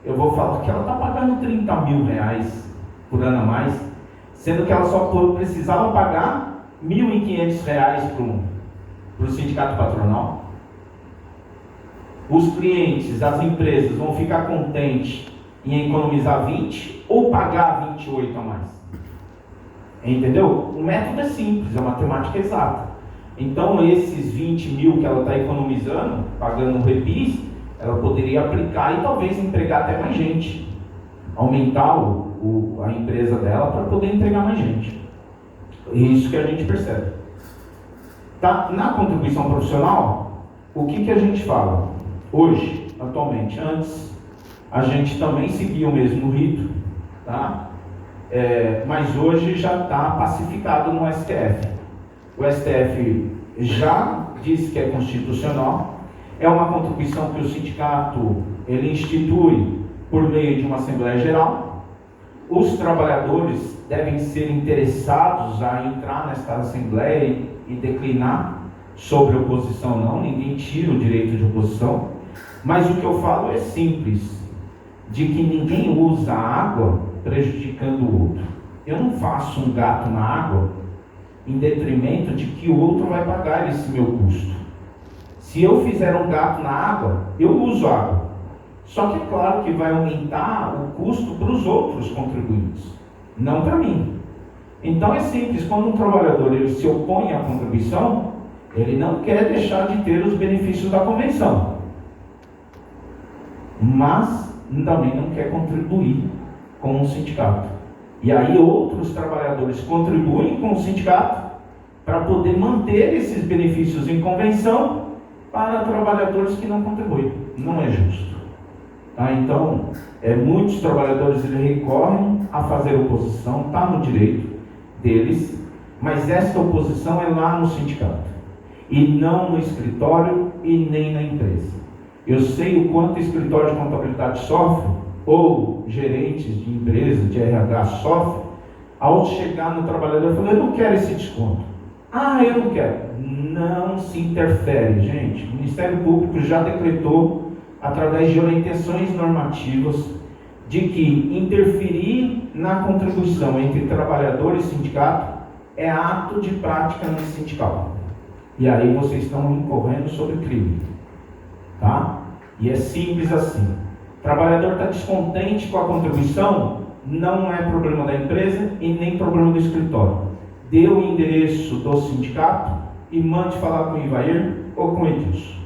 eu vou falar que ela está pagando R$30.000 por ano a mais, sendo que ela só precisava pagar R$1.500 para o sindicato patronal. Os clientes, as empresas vão ficar contentes em economizar 20 ou pagar 28 a mais. Entendeu? O método é simples, a matemática é exata. Então esses 20 mil que ela está economizando, pagando o repis, ela poderia aplicar e talvez empregar até mais gente. Aumentar a empresa dela para poder empregar mais gente. Isso que a gente percebe. Tá? Na contribuição profissional, o que a gente fala? Hoje, atualmente, antes, a gente também seguia o mesmo rito, tá? Mas hoje já está pacificado no STF. O STF já disse que é constitucional, é uma contribuição que o sindicato ele institui por meio de uma Assembleia Geral. Os trabalhadores devem ser interessados a entrar nesta Assembleia e declinar sobre oposição não, ninguém tira o direito de oposição, mas o que eu falo é simples, de que ninguém usa a água prejudicando o outro. Eu não faço um gato na água em detrimento de que o outro vai pagar esse meu custo. Se eu fizer um gato na água, eu uso água. Só que é claro que vai aumentar o custo para os outros contribuintes, não para mim. Então é simples, quando um trabalhador ele se opõe à contribuição, ele não quer deixar de ter os benefícios da convenção, mas também não quer contribuir com o sindicato. E aí outros trabalhadores contribuem com o sindicato para poder manter esses benefícios em convenção para trabalhadores que não contribuem. Não é justo. Tá? Então, muitos trabalhadores recorrem a fazer oposição, está no direito deles, mas esta oposição é lá no sindicato, e não no escritório e nem na empresa. Eu sei o quanto o escritório de contabilidade sofre, ou gerentes de empresa, de RH sofre, ao chegar no trabalhador e falar, eu não quero esse desconto. Ah, eu não quero. Não se interfere, gente. O Ministério Público já decretou, através de orientações normativas, de que interferir na contribuição entre trabalhador e sindicato é ato de prática antissindical. E aí vocês estão incorrendo sobre crime. Tá? E é simples assim. O trabalhador está descontente com a contribuição, não é problema da empresa e nem problema do escritório. Dê o endereço do sindicato e mande falar com o Ivair ou com o Edilson.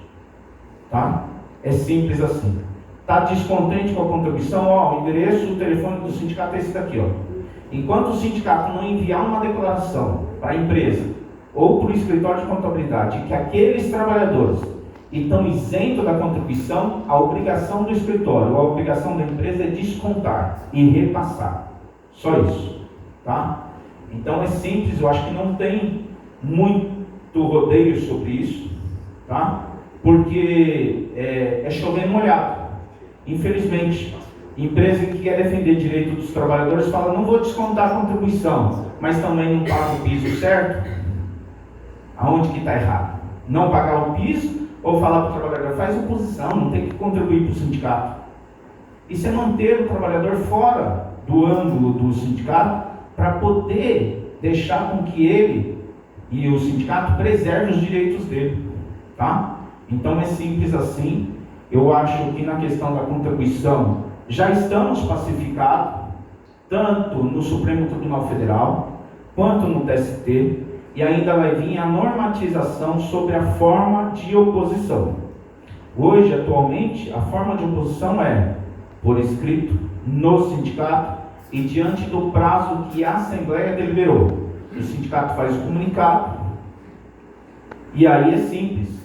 Tá? É simples assim. Está descontente com a contribuição? Ó, o endereço, o telefone do sindicato é esse daqui. Ó. Enquanto o sindicato não enviar uma declaração para a empresa ou para o escritório de contabilidade que aqueles trabalhadores estão isentos da contribuição, a obrigação do escritório, a obrigação da empresa é descontar e repassar. Só isso. Tá? Então é simples, eu acho que não tem muito rodeio sobre isso, tá? Porque é chover molhado. Infelizmente, empresa que quer defender direito dos trabalhadores fala, não vou descontar a contribuição, mas também não paga o piso certo. Aonde que está errado? Não pagar o piso ou falar para o trabalhador, faz oposição, não tem que contribuir para o sindicato. Isso é manter o trabalhador fora do ângulo do sindicato para poder deixar com que ele e o sindicato preservem os direitos dele. Tá? Então é simples assim. Eu acho que na questão da contribuição já estamos pacificados, tanto no Supremo Tribunal Federal, quanto no TST, e ainda vai vir a normatização sobre a forma de oposição. Hoje, atualmente, a forma de oposição é por escrito, no sindicato, e diante do prazo que a Assembleia deliberou. O sindicato faz o comunicado, e aí é simples.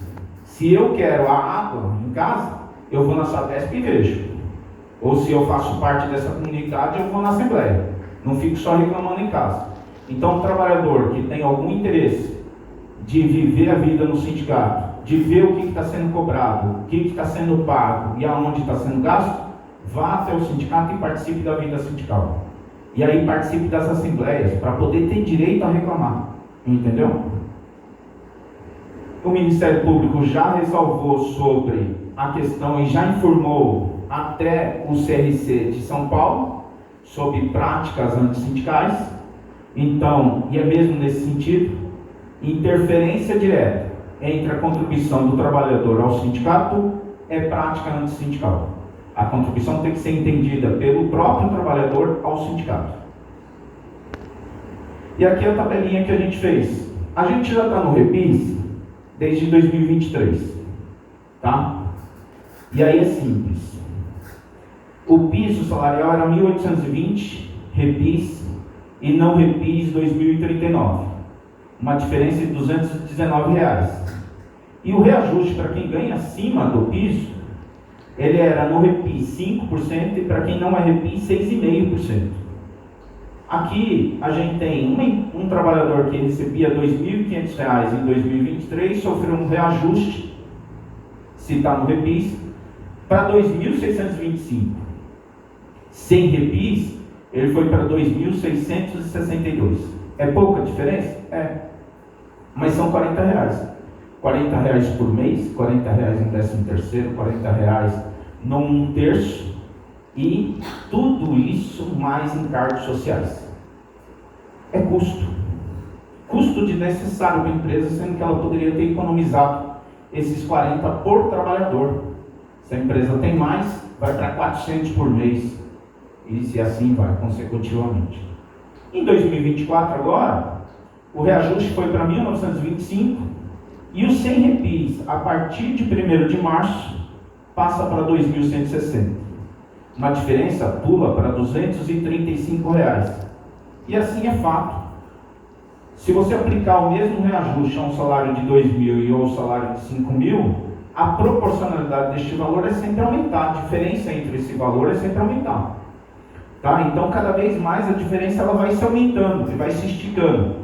Se eu quero a água em casa, eu vou na SATESP e vejo. Ou se eu faço parte dessa comunidade, eu vou na Assembleia. Não fico só reclamando em casa. Então, o trabalhador que tem algum interesse de viver a vida no sindicato, de ver o que está sendo cobrado, o que está sendo pago e aonde está sendo gasto, vá até o sindicato e participe da vida sindical. E aí participe das assembleias, para poder ter direito a reclamar. Entendeu? O Ministério Público já resolveu sobre a questão e já informou até o CRC de São Paulo sobre práticas antissindicais. Então, e é mesmo nesse sentido, interferência direta entre a contribuição do trabalhador ao sindicato é prática antissindical. A contribuição tem que ser entendida pelo próprio trabalhador ao sindicato. E aqui a tabelinha que a gente fez. A gente já está no REPIS desde 2023, tá? E aí é simples. O piso salarial era 1.820, REPIS, e não REPIS 2039. Uma diferença de R$219. E o reajuste para quem ganha acima do piso, ele era no REPIS 5% e para quem não é REPIS 6,5%. Aqui a gente tem um trabalhador que recebia R$2.500 em 2023, sofreu um reajuste, se está no REPIS, para 2.625. Sem REPIS, ele foi para 2.662. É pouca diferença? É. Mas são R$40. R$40 por mês, R$40 no 13º, R$40 num terço, e tudo isso mais encargos sociais. É custo. Custo desnecessário para a empresa, sendo que ela poderia ter economizado esses 40 por trabalhador. Se a empresa tem mais, vai para 400 por mês. E se assim vai, consecutivamente. Em 2024 agora, o reajuste foi para 1.925 e o sem REPIS, a partir de 1º de março, passa para 2.160. Uma diferença pula para R$235. E assim é fato. Se você aplicar o mesmo reajuste a um salário de 2.000 e ao salário de 5.000, a proporcionalidade deste valor é sempre aumentar, a diferença entre esse valor é sempre aumentar. Tá? Então, cada vez mais a diferença ela vai se aumentando, e vai se esticando.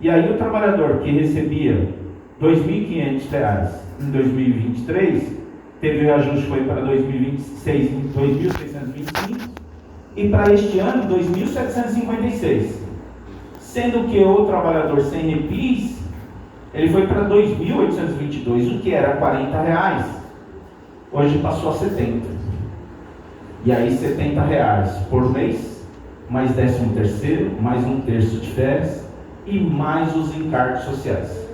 E aí o trabalhador que recebia R$ 2.500 em 2023, teve o reajuste foi para 2026 em 2.625 e para este ano 2.756. Sendo que o trabalhador sem repis, ele foi para 2.822, o que era R$ 40, hoje passou a 70. E aí R$ 70 por mês, mais 13º, mais 1/3 de férias e mais os encargos sociais.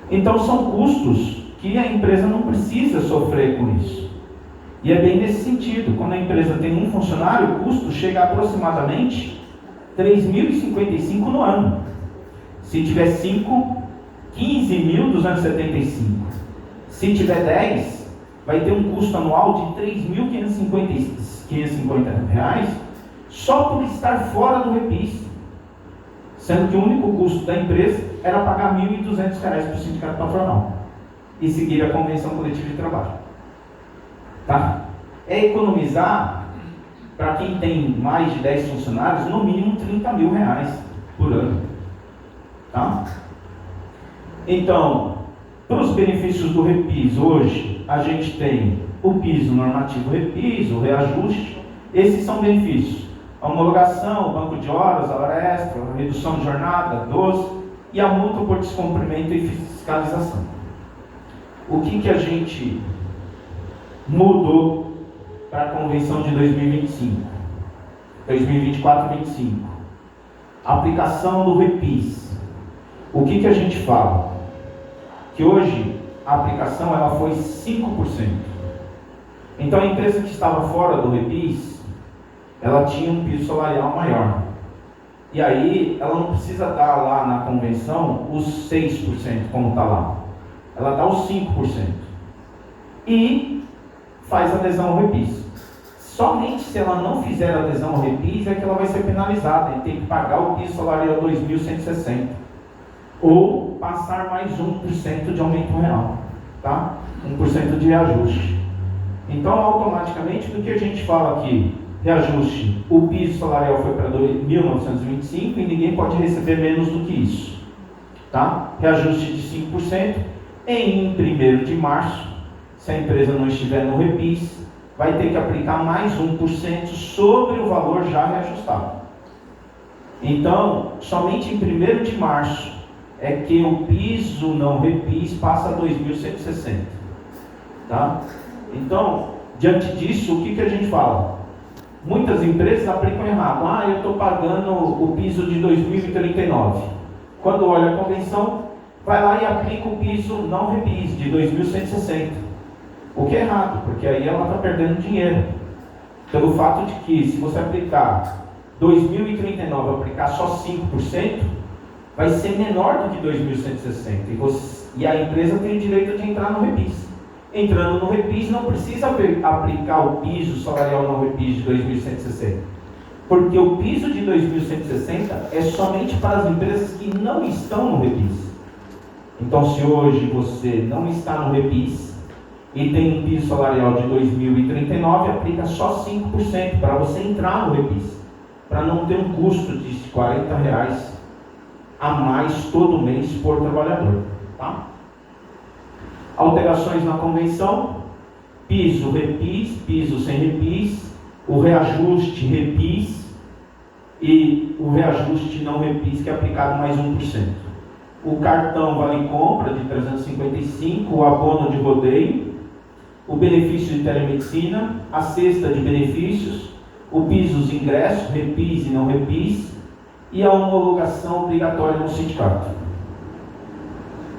Então são custos que a empresa não precisa sofrer com isso. E é bem nesse sentido, quando a empresa tem um funcionário, o custo chega a aproximadamente R$ 3.055 no ano. Se tiver 5, R$ 15.275. Se tiver 10, vai ter um custo anual de R$ 3.550 só por estar fora do repis. Sendo que o único custo da empresa era pagar R$ 1.200 para o sindicato patronal e seguir a convenção coletiva de trabalho. Tá? É economizar, para quem tem mais de 10 funcionários, no mínimo R$ 30.000 por ano. Tá? Então, para os benefícios do repis, hoje a gente tem o piso normativo repis, o reajuste. Esses são benefícios: a homologação, o banco de horas, a hora extra, a redução de jornada, 12, e a multa por descumprimento e fiscalização. O que a gente mudou para a convenção de 2025, 2024 e 2025? A aplicação do repis. O que a gente fala? Que hoje a aplicação ela foi 5%. Então a empresa que estava fora do repis, ela tinha um piso salarial maior. E aí ela não precisa dar lá na convenção os 6%, como está lá. Ela dá os 5%. E faz adesão ao repis. Somente se ela não fizer adesão ao repis é que ela vai ser penalizada e tem que pagar o piso salarial 2.160. Ou passar mais 1% de aumento real. Tá? 1% de reajuste. Então, automaticamente, do que a gente fala aqui, reajuste, o piso salarial foi para 2.925 e ninguém pode receber menos do que isso. Tá? Reajuste de 5%. Em 1º de março, se a empresa não estiver no repis, vai ter que aplicar mais 1% sobre o valor já reajustado. Então, somente em 1º de março é que o piso não repis passa a 2.160. Tá? Então, diante disso, o que a gente fala? Muitas empresas aplicam errado. Eu estou pagando o piso de 2039. Quando olha a convenção, vai lá e aplica o piso não repis de 2.160. O que é errado, porque aí ela está perdendo dinheiro. Pelo fato de que, se você aplicar 2039 aplicar só 5%, vai ser menor do que 2.160. E a empresa tem o direito de entrar no repis. Entrando no repis, não precisa aplicar o piso salarial não repis de 2.160. Porque o piso de 2.160 é somente para as empresas que não estão no repis. Então, se hoje você não está no repis e tem um piso salarial de 2.039, aplica só 5% para você entrar no repis, para não ter um custo de R$ 40 a mais todo mês por trabalhador. Tá? Alterações na convenção: piso repis, piso sem repis, o reajuste repis e o reajuste não repis, que é aplicado mais 1%. O cartão vale compra de 355, o abono de rodeio, o benefício de telemedicina, a cesta de benefícios, o piso dos ingressos, repis e não repis, e a homologação obrigatória no sindicato.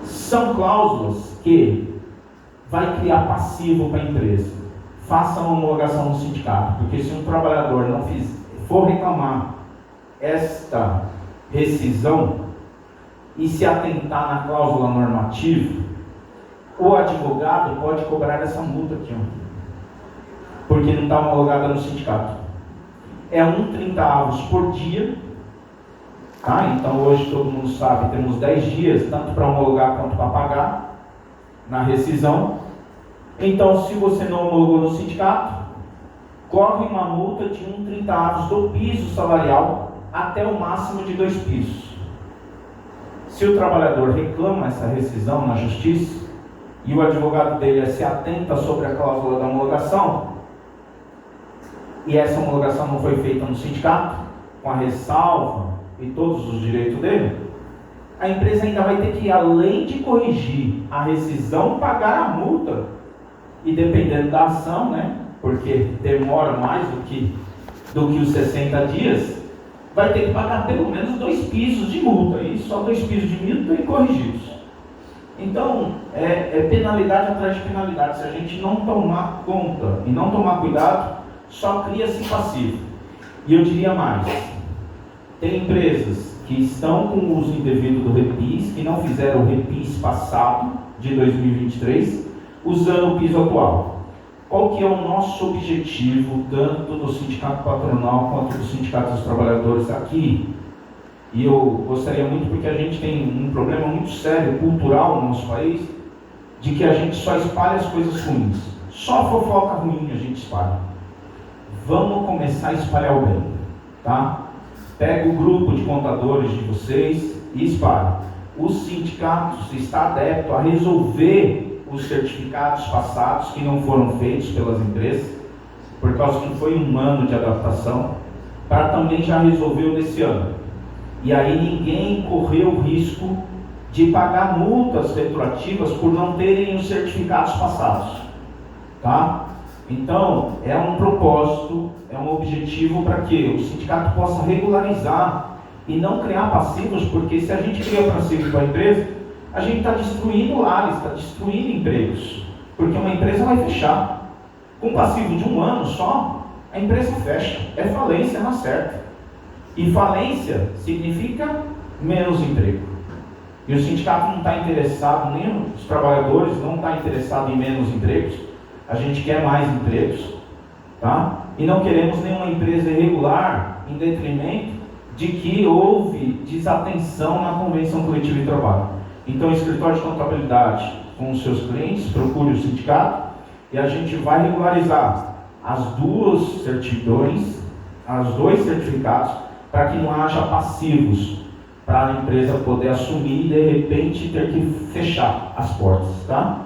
São cláusulas que vai criar passivo para a empresa. Faça uma homologação no sindicato, porque se um trabalhador não for reclamar esta rescisão e se atentar na cláusula normativa, o advogado pode cobrar essa multa aqui, porque não está homologada no sindicato. É 1/30 por dia. Tá? Então hoje todo mundo sabe, temos 10 dias, tanto para homologar quanto para pagar. na rescisão. Então, se você não homologou no sindicato, corre uma multa de 1/30 do piso salarial até o máximo de 2 pisos. Se o trabalhador reclama essa rescisão na justiça e o advogado dele se atenta sobre a cláusula da homologação, e essa homologação não foi feita no sindicato, com a ressalva e todos os direitos dele, a empresa ainda vai ter que, além de corrigir a rescisão, pagar a multa. E dependendo da ação, né, porque demora mais do que os 60 dias, vai ter que pagar pelo menos 2 pisos de multa, e só 2 pisos de multa corrigidos. Então, é penalidade atrás de penalidade. Se a gente não tomar conta e não tomar cuidado, só cria-se passivo. E eu diria mais, tem empresas que estão com o uso indevido do REPIS, que não fizeram o REPIS passado, de 2023, usando o piso atual. Qual que é o nosso objetivo, tanto do Sindicato Patronal quanto do Sindicato dos Trabalhadores aqui? E eu gostaria muito, porque a gente tem um problema muito sério, cultural no nosso país, de que a gente só espalha as coisas ruins. Só fofoca ruim a gente espalha. Vamos começar a espalhar o bem, tá? Pega o grupo de contadores de vocês e espalha. O sindicato está adepto a resolver os certificados passados que não foram feitos pelas empresas, por causa que foi um ano de adaptação, para também já resolver o desse ano. E aí ninguém correu o risco de pagar multas retroativas por não terem os certificados passados, tá? Então, é um propósito, é um objetivo para que o sindicato possa regularizar e não criar passivos, porque se a gente cria passivo para a empresa, a gente está destruindo lares, está destruindo empregos, porque uma empresa vai fechar. Com passivo de 1 ano só, a empresa fecha, é falência na certa. E falência significa menos emprego. E o sindicato não está interessado, nem os trabalhadores não estão interessados em menos empregos. A gente quer mais empregos, tá? E não queremos nenhuma empresa irregular em detrimento de que houve desatenção na convenção coletiva de trabalho. Então, o escritório de contabilidade com os seus clientes, procure o sindicato e a gente vai regularizar as 2 certidões, os 2 certificados, para que não haja passivos, para a empresa poder assumir e de repente ter que fechar as portas, tá?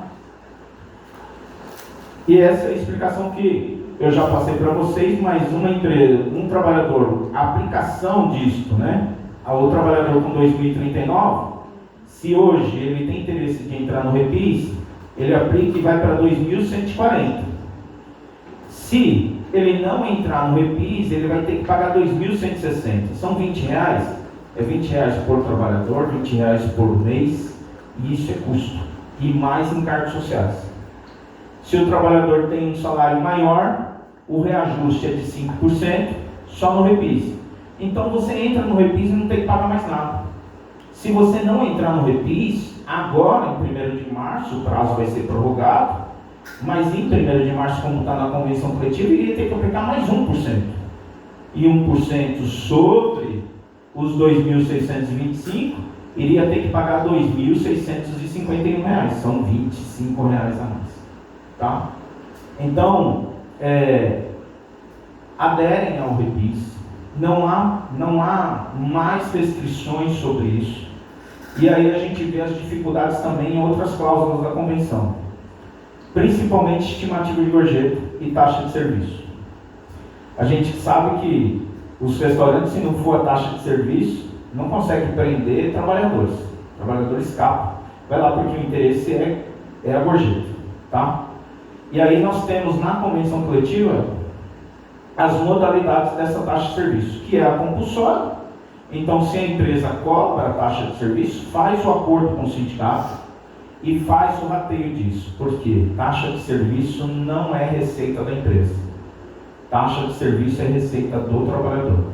E essa é a explicação que eu já passei para vocês, mas uma empresa, um trabalhador, a aplicação disto, né? O trabalhador com 2039, se hoje ele tem interesse de entrar no REPIS, ele aplica e vai para 2.140. Se ele não entrar no REPIS, ele vai ter que pagar 2.160. São R$20. É R$20 por trabalhador, R$20 por mês, e isso é custo. E mais encargos sociais. Se o trabalhador tem um salário maior, o reajuste é de 5%, só no REPIS. Então você entra no REPIS e não tem que pagar mais nada. Se você não entrar no REPIS, agora em 1º de março, o prazo vai ser prorrogado, mas em 1º de março, como está na convenção coletiva, iria ter que aplicar mais 1%. E 1% sobre os 2.625, iria ter que pagar R$2.651. São R$25 a mais. Tá? Então, aderem ao REPIS, não há mais restrições sobre isso, e aí a gente vê as dificuldades também em outras cláusulas da convenção, principalmente estimativa de gorjeta e taxa de serviço. A gente sabe que os restaurantes, se não for a taxa de serviço, não conseguem prender trabalhadores escapam, vai lá porque o interesse é a gorjeta, tá? E aí nós temos na convenção coletiva as modalidades dessa taxa de serviço, que é a compulsória. Então, se a empresa cobra a taxa de serviço, faz o acordo com o sindicato e faz o rateio disso. Porque taxa de serviço não é receita da empresa. Taxa de serviço é receita do trabalhador.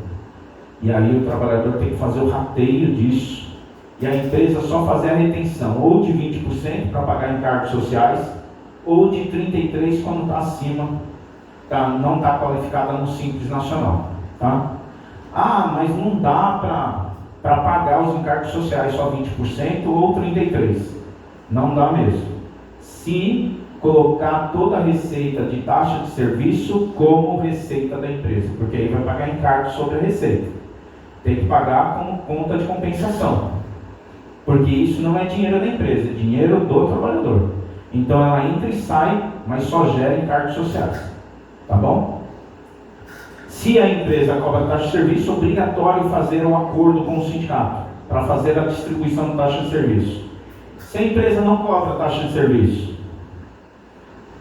E aí o trabalhador tem que fazer o rateio disso. E a empresa só fazer a retenção, ou de 20% para pagar encargos sociais, ou de 33% quando está acima, não está qualificada no Simples Nacional. Tá? Ah, mas não dá para pagar os encargos sociais só 20% ou 33%. Não dá mesmo. se colocar toda a receita de taxa de serviço como receita da empresa, porque aí vai pagar encargo sobre a receita. Tem que pagar como conta de compensação, porque isso não é dinheiro da empresa, é dinheiro do trabalhador. Então ela entra e sai, mas só gera encargos sociais, tá bom? Se a empresa cobra taxa de serviço, é obrigatório fazer um acordo com o sindicato para fazer a distribuição da taxa de serviço. Se a empresa não cobra taxa de serviço,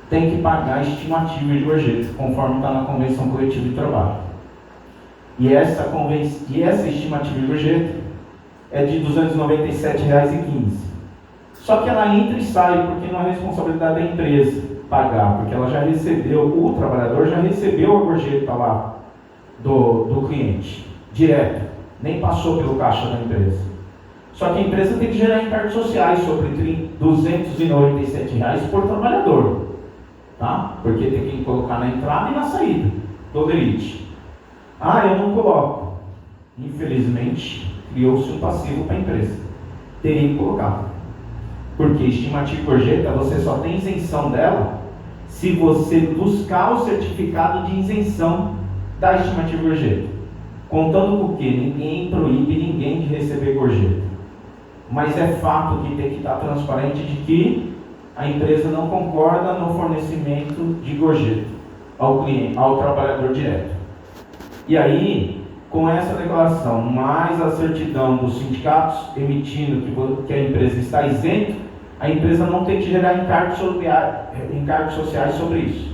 tem que pagar a estimativa de gorjeta, conforme está na Convenção Coletiva de Trabalho. E essa estimativa de gorjeta é de R$ 297,15. Só que ela entra e sai, porque não é responsabilidade da empresa pagar, porque ela já recebeu, o trabalhador já recebeu a gorjeta lá do cliente, direto, nem passou pelo caixa da empresa. Só que a empresa tem que gerar encargos sociais sobre R$ 297 por trabalhador, tá? Porque tem que colocar na entrada e na saída do limite. Ah, eu não coloco. Infelizmente, criou-se um passivo para a empresa. Teria que colocar. Porque estimativa de gorjeta, você só tem isenção dela se você buscar o certificado de isenção da estimativa de gorjeta. Contando com o quê? Ninguém proíbe ninguém de receber gorjeta. Mas é fato que tem que estar transparente de que a empresa não concorda no fornecimento de gorjeta ao cliente, ao trabalhador direto. E aí, com essa declaração, mais a certidão dos sindicatos emitindo que a empresa está isenta, a empresa não tem que gerar encargos sociais sobre isso.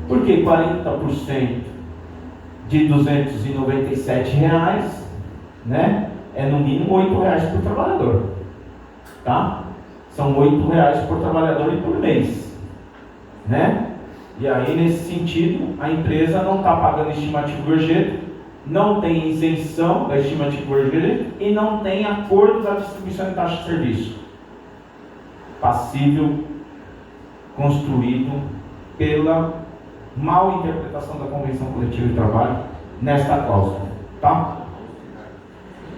Porque 40% de R$ 297, né, é no mínimo R$ 8 por trabalhador. Tá? São R$ 8 por trabalhador e por mês. Né? E aí, nesse sentido, a empresa não está pagando estimativa de gorjeta, não tem isenção da estimativa de gorjeta e não tem acordo da distribuição de taxa de serviço. Passível construído pela mal interpretação da Convenção Coletiva de Trabalho nesta cláusula. Tá?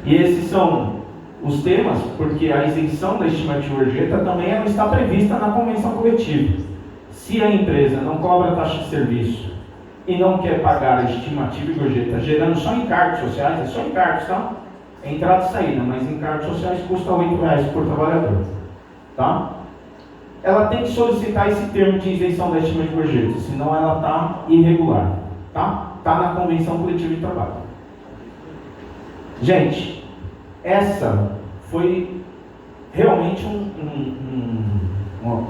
E esses são os temas, porque a isenção da estimativa de gorjeta também não está prevista na Convenção Coletiva. Se a empresa não cobra taxa de serviço e não quer pagar a estimativa de gorjeta, gerando só encargos sociais, é só encargos, tá? É entrada e saída, mas encargos sociais custa R$ 8 por trabalhador, tá? Ela tem que solicitar esse termo de isenção da estimativa de gorjeta, senão ela está irregular, tá? Está na Convenção Coletiva de Trabalho. Gente, essa foi realmente um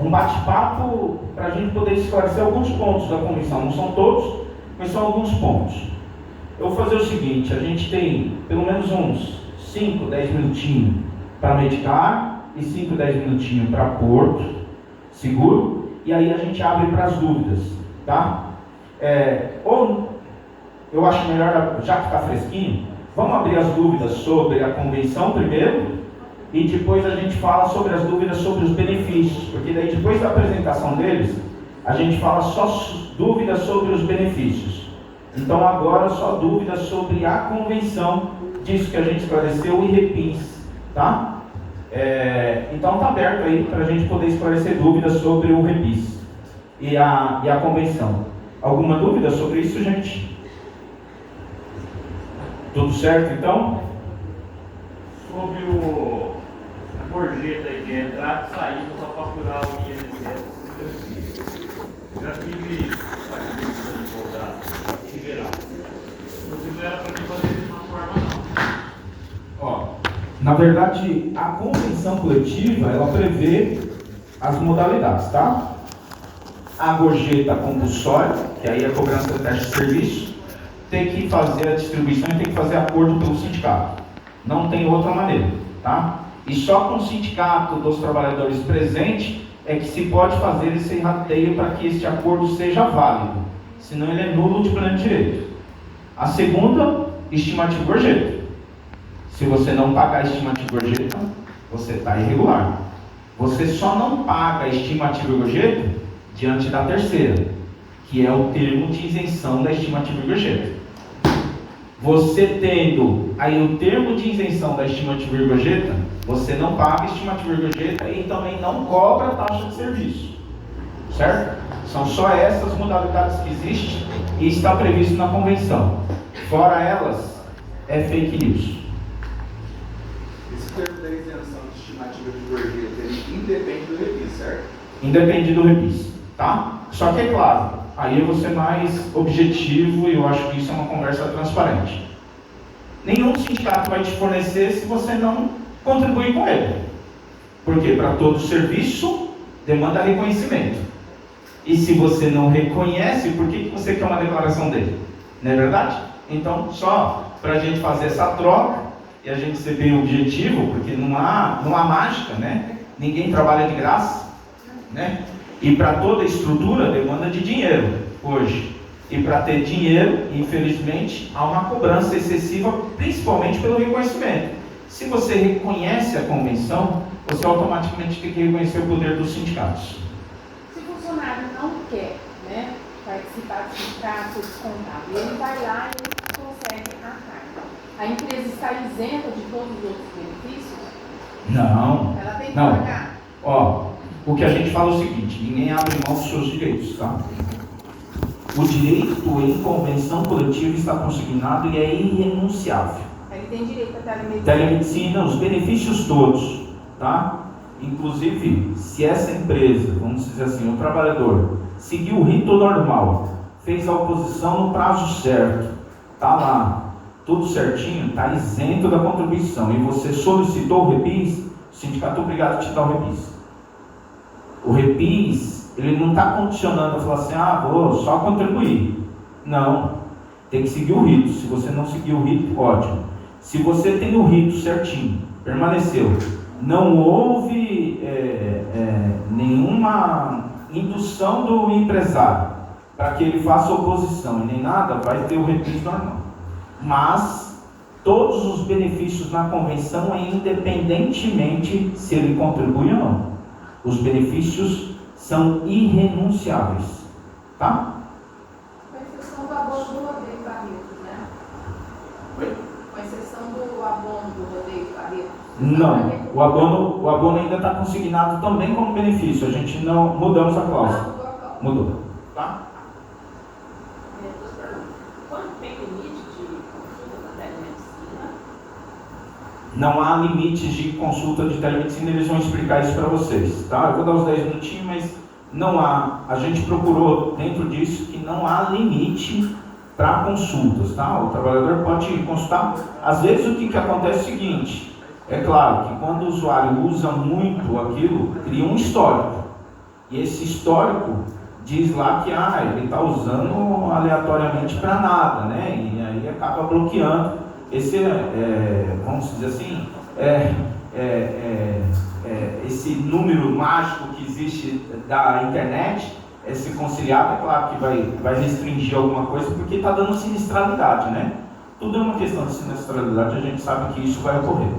bate-papo para a gente poder esclarecer alguns pontos da convenção. Não são todos, mas são alguns pontos. Eu vou fazer o seguinte: a gente tem pelo menos uns 5, 10 minutinhos para medicar e 5, 10 minutinhos para Porto Seguro, e aí a gente abre para as dúvidas, tá? Ou eu acho melhor, já que está fresquinho, vamos abrir as dúvidas sobre a convenção primeiro, e depois a gente fala sobre as dúvidas sobre os benefícios, porque daí depois da apresentação deles, a gente fala só dúvidas sobre os benefícios. Então agora só dúvidas sobre a convenção, disso que a gente esclareceu, e REPINS, tá? Então está aberto aí para a gente poder esclarecer dúvidas sobre o REPINS e a convenção. Alguma dúvida sobre isso, gente? Tudo certo então? Sobre a gorjeta aí de entrada e saída para faturar o INSS. Já tive aqui no advogado em geral. Não era para mim fazer isso de uma forma não. Ó, na verdade, a convenção coletiva, ela prevê as modalidades, tá? A gorjeta compulsória, que aí é a cobrança da taxa de serviço, tem que fazer a distribuição e tem que fazer acordo pelo sindicato. Não tem outra maneira, tá? E só com o sindicato dos trabalhadores presente é que se pode fazer esse rateio para que este acordo seja válido. Senão ele é nulo de pleno direito. A segunda, estimativa de gorjeta. Se você não pagar a estimativa de gorjeta, você está irregular. Você só não paga a estimativa de gorjeta diante da terceira, que é o termo de isenção da estimativa de gorjeta. Você tendo aí o termo de isenção da estimativa de gorjeta, você não paga a estimativa de gorjeta e também não cobra taxa de serviço. certo? São só essas modalidades que existem e está previsto na convenção. Fora elas, é fake news. Esse termo da isenção de estimativa de gorjeta, ele independe do refis, certo? Independe do refis, tá? Só que é claro, aí eu vou ser mais objetivo e eu acho que isso é uma conversa transparente. Nenhum sindicato vai te fornecer se você não contribuir com ele. Porque para todo serviço demanda reconhecimento. E se você não reconhece, por que você quer uma declaração dele? Não é verdade? Então, só para a gente fazer essa troca e a gente ser bem objetivo, porque não há mágica, né? Ninguém trabalha de graça, né? E para toda estrutura demanda de dinheiro hoje. E para ter dinheiro, infelizmente, há uma cobrança excessiva, principalmente pelo reconhecimento. Se você reconhece a convenção, você automaticamente tem que reconhecer o poder dos sindicatos. Se o funcionário não quer, né, participar do sindicato, descontar, e ele vai lá e ele consegue a carga, a empresa está isenta de todos os outros benefícios? Não. Ela tem que Não. pagar? Ó, o que a gente fala é o seguinte: ninguém abre mão dos seus direitos, tá? O direito em convenção coletiva está consignado e é irrenunciável. Ele tem direito à telemedicina? Telemedicina, os benefícios todos, tá? Inclusive, se essa empresa, vamos dizer assim, o trabalhador seguiu o rito normal, fez a oposição no prazo certo, tá lá, tudo certinho, tá isento da contribuição, e você solicitou o repis, o sindicato é obrigado a te dar o repis. O repis, ele não está condicionando a falar assim, vou só contribuir. Não, tem que seguir o rito. Se você não seguir o rito, ótimo. Se você tem o rito certinho, permaneceu, não houve nenhuma indução do empresário para que ele faça oposição e nem nada, vai ter o repis normal. Mas todos os benefícios na convenção, independentemente se ele contribui ou não, os benefícios são irrenunciáveis, tá? Com exceção do abono do rodeio Barretos, né? Oi? Com exceção do abono do rodeio Barretos. Não, o abono ainda está consignado também como benefício. A gente não mudamos a cláusula. Mudou, tá? Quanto tem limite de consulta da telemedicina? Não há limites de consulta de telemedicina, eles vão explicar isso para vocês, tá? Eu vou dar uns 10 minutinhos, mas não há. A gente procurou dentro disso que não há limite para consultas, tá? O trabalhador pode consultar. Às vezes o que acontece é o seguinte. É claro que quando o usuário usa muito aquilo, cria um histórico. E esse histórico diz lá que ele está usando aleatoriamente para nada, né? E aí acaba bloqueando esse, vamos dizer assim, esse número mágico que existe da internet, esse conciliado, é claro que vai restringir alguma coisa, porque está dando sinistralidade, né? Tudo é uma questão de sinistralidade, a gente sabe que isso vai ocorrer.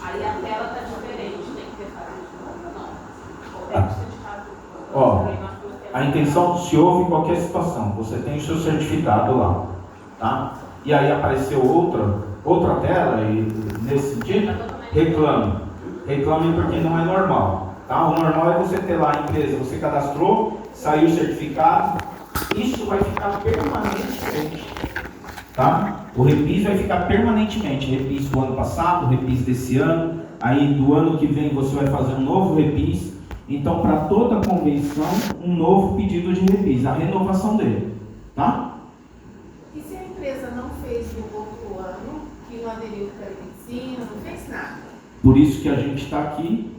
Aí a tela está diferente, tem que ter fazer de novo, não. Ó, a intenção, se houve qualquer situação, você tem o seu certificado lá, tá? E aí apareceu outra tela, e nesse sentido, reclame porque não é normal, tá? O normal é você ter lá a empresa, você cadastrou, saiu o certificado, isso vai ficar permanentemente, tá? O repis vai ficar permanentemente, repis do ano passado, repis desse ano, aí do ano que vem você vai fazer um novo repis. Então, para toda a convenção, um novo pedido de repis, a renovação dele, tá? E se a empresa não fez no outro ano, que não aderiu à telemedicina, não fez nada? Por isso que a gente está aqui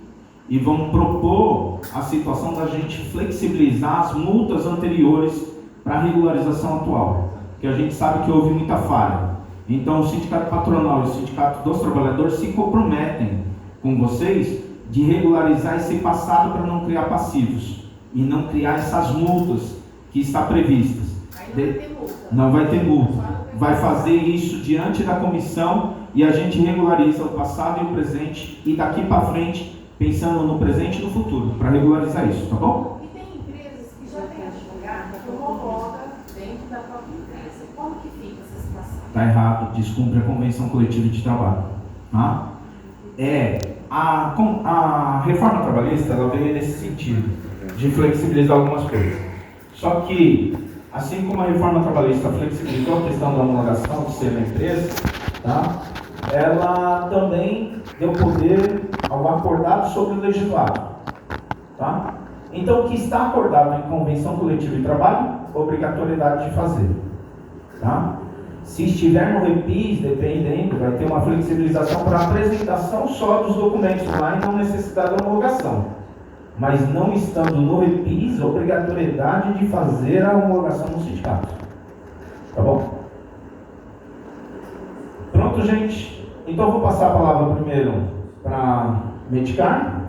e vamos propor a situação da gente flexibilizar as multas anteriores para a regularização atual. Que a gente sabe que houve muita falha. Então o sindicato patronal e o sindicato dos trabalhadores se comprometem com vocês de regularizar esse passado para não criar passivos e não criar essas multas que está previstas. Aí não vai ter multa. Vai fazer isso diante da comissão e a gente regulariza o passado e o presente e daqui para frente, pensando no presente e no futuro, para regularizar isso, tá bom? E tem empresas que já têm advogado que homologa dentro da própria empresa. Como que fica essa situação? Está errado, descumpre a convenção coletiva de trabalho. Tá? a reforma trabalhista ela veio nesse sentido, de flexibilizar algumas coisas. Só que, assim como a reforma trabalhista flexibilizou a questão da homologação de ser uma empresa, tá? Ela também deu poder ao acordado sobre o legislado. Tá? Então, o que está acordado em convenção coletiva de trabalho, obrigatoriedade de fazer. Tá? Se estiver no REPIS, dependendo, vai ter uma flexibilização para apresentação só dos documentos lá e não necessidade da homologação. Mas não estando no REPIS, obrigatoriedade de fazer a homologação no sindicato. Tá bom? Pronto, gente? Então eu vou passar a palavra primeiro para Medicar.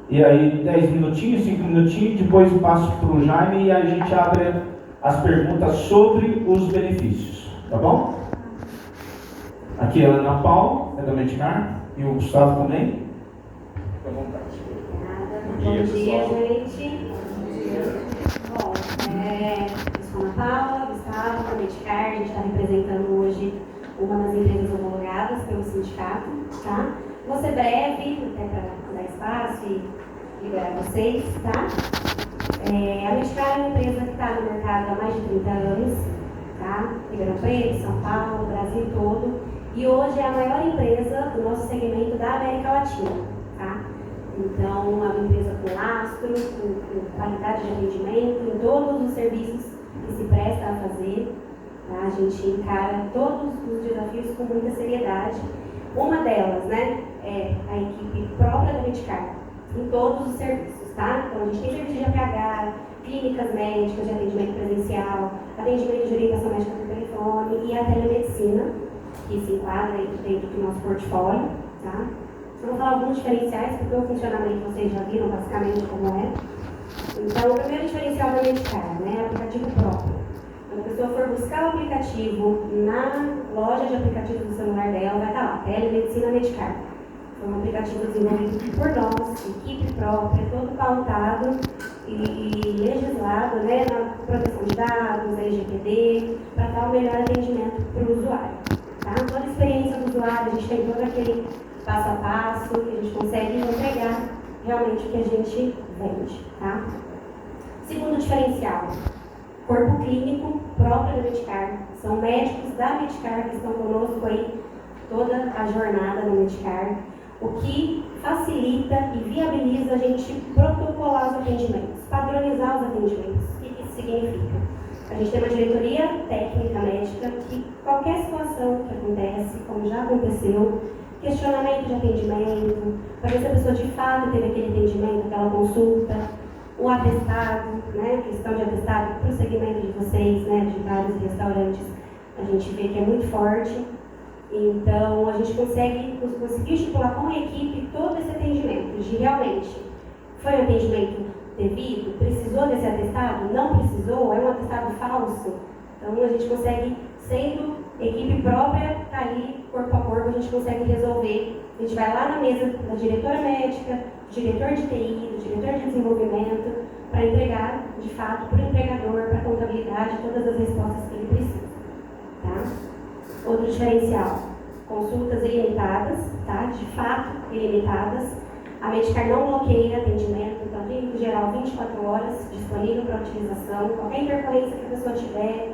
E aí 10 minutinhos, 5 minutinhos, depois eu passo para o Jaime e a gente abre as perguntas sobre os benefícios. Tá bom? Aqui é a Ana Paula, é da Medicar, e o Gustavo também. Fica à vontade. Bom dia, gente. Bom dia. Bom, eu sou Ana Paula, Gustavo, da Medicar. A gente está representando hoje uma das empresas homologadas pelo sindicato, tá? Vou ser breve, até para dar espaço e liberar vocês, tá? A Medicar é uma empresa que está no mercado há mais de 30 anos, tá? Ribeirão Preto, São Paulo, Brasil todo. E hoje é a maior empresa do nosso segmento da América Latina, tá? Então, é uma empresa com lastro, com qualidade de atendimento, em todos os serviços que se presta a fazer. Tá? A gente encara todos os desafios com muita seriedade. Uma delas, né, é a equipe própria da Medicar, em todos os serviços, tá? Então, a gente tem serviço de APH, clínicas médicas de atendimento presencial, atendimento de orientação médica por telefone e a telemedicina, que se enquadra dentro do nosso portfólio, tá? Eu vou falar alguns diferenciais, porque o funcionamento vocês já viram basicamente como é. Então, o primeiro diferencial da Medicar, né, é o aplicativo próprio. Quando a pessoa for buscar o aplicativo na loja de aplicativos do celular dela, vai estar lá, Telemedicina Medicar. É um aplicativo desenvolvido por nós, equipe própria, todo pautado e legislado, né, na proteção de dados, LGPD, para dar o melhor atendimento para o usuário. Tá? Toda a experiência do usuário, a gente tem todo aquele passo a passo, que a gente consegue entregar realmente o que a gente vende. Tá? Segundo diferencial, corpo clínico próprio da Medicar. São médicos da Medicar que estão conosco aí toda a jornada da Medicar, o que facilita e viabiliza a gente protocolar os atendimentos, padronizar os atendimentos. O que isso significa? A gente tem uma diretoria técnica médica que qualquer situação que acontece, como já aconteceu, questionamento de atendimento, para ver se a pessoa de fato teve aquele atendimento, aquela consulta, o atestado, né, questão de atestado para o segmento de vocês, né, de vários restaurantes, a gente vê que é muito forte. Então, a gente conseguir estipular com a equipe todo esse atendimento, de realmente, foi um atendimento devido, precisou desse atestado, não precisou, é um atestado falso. Então, a gente consegue, sendo equipe própria, tá ali, corpo a corpo, a gente consegue resolver. A gente vai lá na mesa da diretora médica, do diretor de TI, do diretor de desenvolvimento, para entregar, de fato, para o empregador, para a contabilidade, todas as respostas que ele precisa. Tá? Outro diferencial, consultas ilimitadas, tá? De fato, ilimitadas. A Medicar não bloqueia atendimento, então, clínico geral, 24 horas, disponível para utilização. Qualquer intercorrência que a pessoa tiver,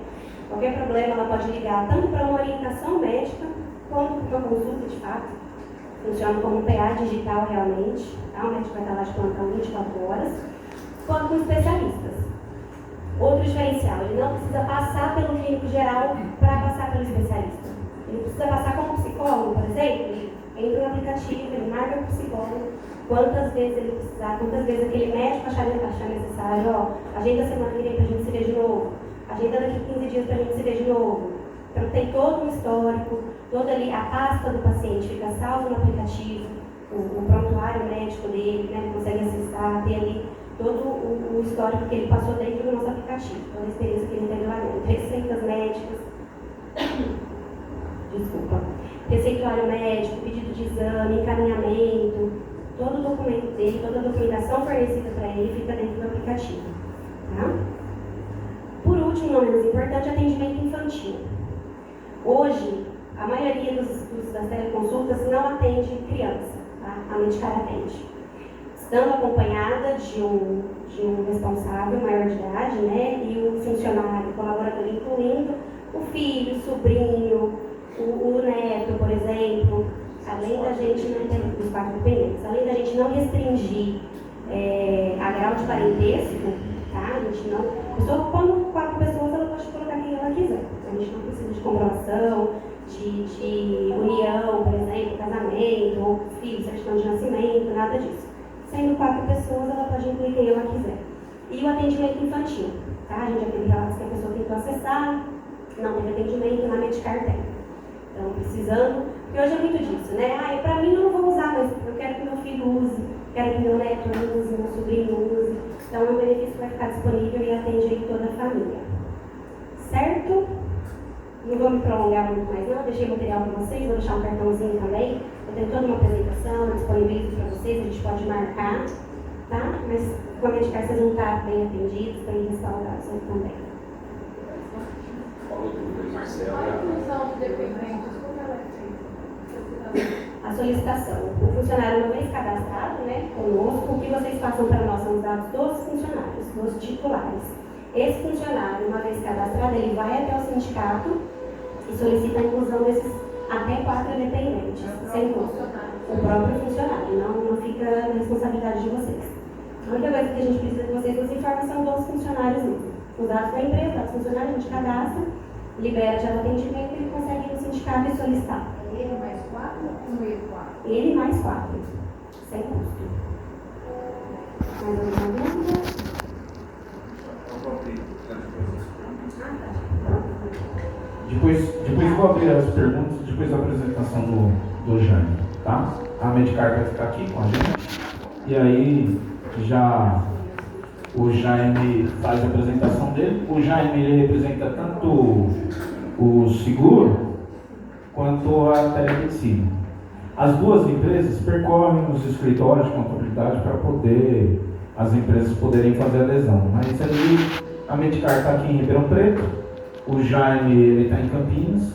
qualquer problema, ela pode ligar tanto para uma orientação médica, quanto para uma consulta de fato. Funciona como um PA digital realmente, tá? O médico vai estar lá de plantão 24 horas, quanto com especialistas. Outro diferencial, ele não precisa passar pelo clínico geral para passar pelo especialista. Ele precisa passar como psicólogo, por exemplo, ele entra no aplicativo, ele marca o psicólogo, quantas vezes ele precisar, quantas vezes aquele médico achar necessário, ó, agenda semana que vem para a gente se ver de novo, agenda daqui 15 dias para a gente se ver de novo. Então tem todo um histórico, toda ali a pasta do paciente fica salva no aplicativo, o prontuário médico dele, né, ele consegue acessar, tem ali todo o histórico que ele passou dentro do nosso aplicativo, toda a experiência que ele teve lá dentro, receitas médicas, desculpa, receituário médico, pedido de exame, encaminhamento, todo o documento dele, toda a documentação fornecida para ele fica dentro do aplicativo. Tá? Por último, não menos importante, atendimento infantil. Hoje, a maioria das teleconsultas não atende criança, a Medicar atende. Estando acompanhada de um responsável maior de idade, né, e um funcionário colaborador, incluindo o filho, o sobrinho, o neto, por exemplo, além da gente não ter os quatro dependentes, além da gente não restringir a grau de parentesco, tá? A gente não. A pessoa, quando 4 pessoas, ela pode colocar quem ela quiser. A gente não precisa de comprovação, de união, por exemplo, casamento, ou filho, certidão de nascimento, nada disso. Sendo 4 pessoas, ela pode incluir quem ela quiser. E o atendimento infantil, tá? A gente já teve relatos que a pessoa tentou acessar, não teve atendimento, na Medicar tem. Então, precisando, porque hoje é muito disso, né? Pra mim eu não vou usar, mas eu quero que meu filho use, quero que meu neto use, meu sobrinho use. Então, é um benefício que vai ficar disponível e atende aí toda a família. Certo? Não vou me prolongar muito mais não, eu deixei material para vocês, vou deixar um cartãozinho também. Eu tenho toda uma apresentação, eu disponibilizo para vocês, a gente pode marcar, tá? Mas com a Medicar vocês vão estar bem atendidos, bem respaldados também. Falou tudo, Marcelo. A inclusão de dependentes, como ela é feita? A solicitação. O funcionário, uma vez cadastrado, né, conosco, o que vocês passam para nós são os dados dos funcionários, dos titulares. Esse funcionário, uma vez cadastrado, ele vai até o sindicato e solicita a inclusão desses até 4 dependentes, sem custo. O próprio funcionário, não fica na responsabilidade de vocês. A única coisa que a gente precisa de vocês é essa informação dos funcionários mesmo. Os dados da empresa, os dados do funcionário, a gente cadastra, libera já o atendimento e ele consegue ir no sindicato e solicitar. Ele mais 4 ou com ele 4? Ele mais 4, sem custo. Mais alguma dúvida? Depois vou abrir as perguntas, depois da apresentação do Jaime, tá? A Medicar vai ficar aqui com a gente. E aí já o Jaime faz a apresentação dele. O Jaime ele representa tanto o seguro quanto a telemedicina. As duas empresas percorrem os escritórios de contabilidade para poder as empresas poderem fazer a adesão. Mas aí a Medicar está aqui em Ribeirão Preto. O Jaime ele está em Campinas,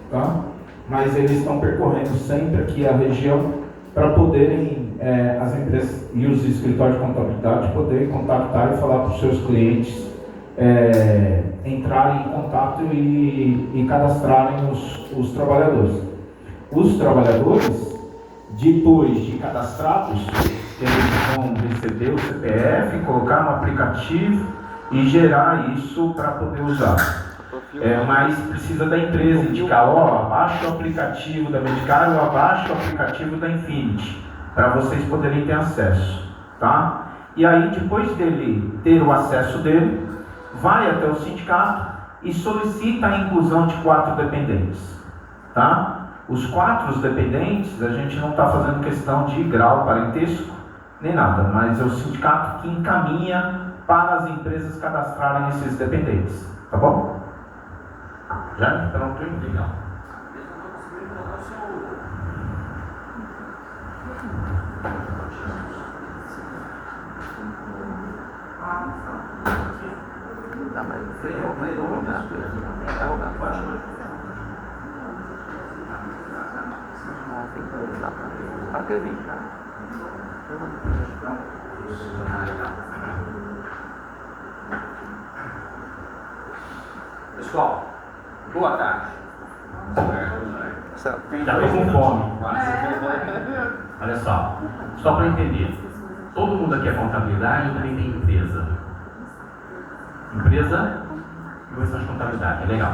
tá? Mas eles estão percorrendo sempre aqui a região para poderem as empresas e os escritórios de contabilidade poderem contactar e falar para os seus clientes entrarem em contato e cadastrarem os trabalhadores. Os trabalhadores, depois de cadastrados, eles vão receber o CPF, colocar no aplicativo e gerar isso para poder usar. Mas precisa da empresa indicar, abaixa o aplicativo da Medicar ou abaixa o aplicativo da Infinity, para vocês poderem ter acesso, tá? E aí, depois dele ter o acesso dele, vai até o sindicato e solicita a inclusão de 4 dependentes, tá? Os 4 dependentes, a gente não está fazendo questão de grau parentesco, nem nada, mas é o sindicato que encaminha para as empresas cadastrarem esses dependentes, tá bom? Já? Pronto, legal. Pessoal, boa tarde. Já estou com fome. Olha só para entender. Todo mundo aqui é contabilidade, também tem empresa. Empresa e gestão de contabilidade, é legal.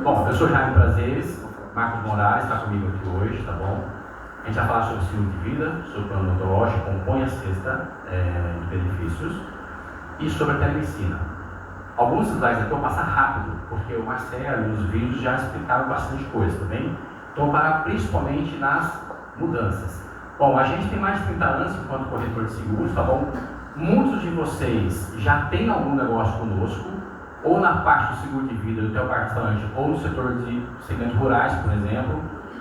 Bom, eu sou Jaime Prazeres, Marcos Moraes está comigo aqui hoje, tá bom? A gente vai falar sobre seguro de vida, sobre o plano odontológico, compõe a cesta de benefícios, e sobre a telemedicina. Alguns slides aqui eu vou passar rápido, porque o Marcelo e os vídeos já explicaram bastante coisa, tá bem? Então, parar principalmente nas mudanças. Bom, a gente tem mais de 30 anos enquanto corretor de seguros, tá bom? Muitos de vocês já têm algum negócio conosco, ou na parte do seguro de vida, do teu bastante, ou no setor de segmentos rurais, por exemplo.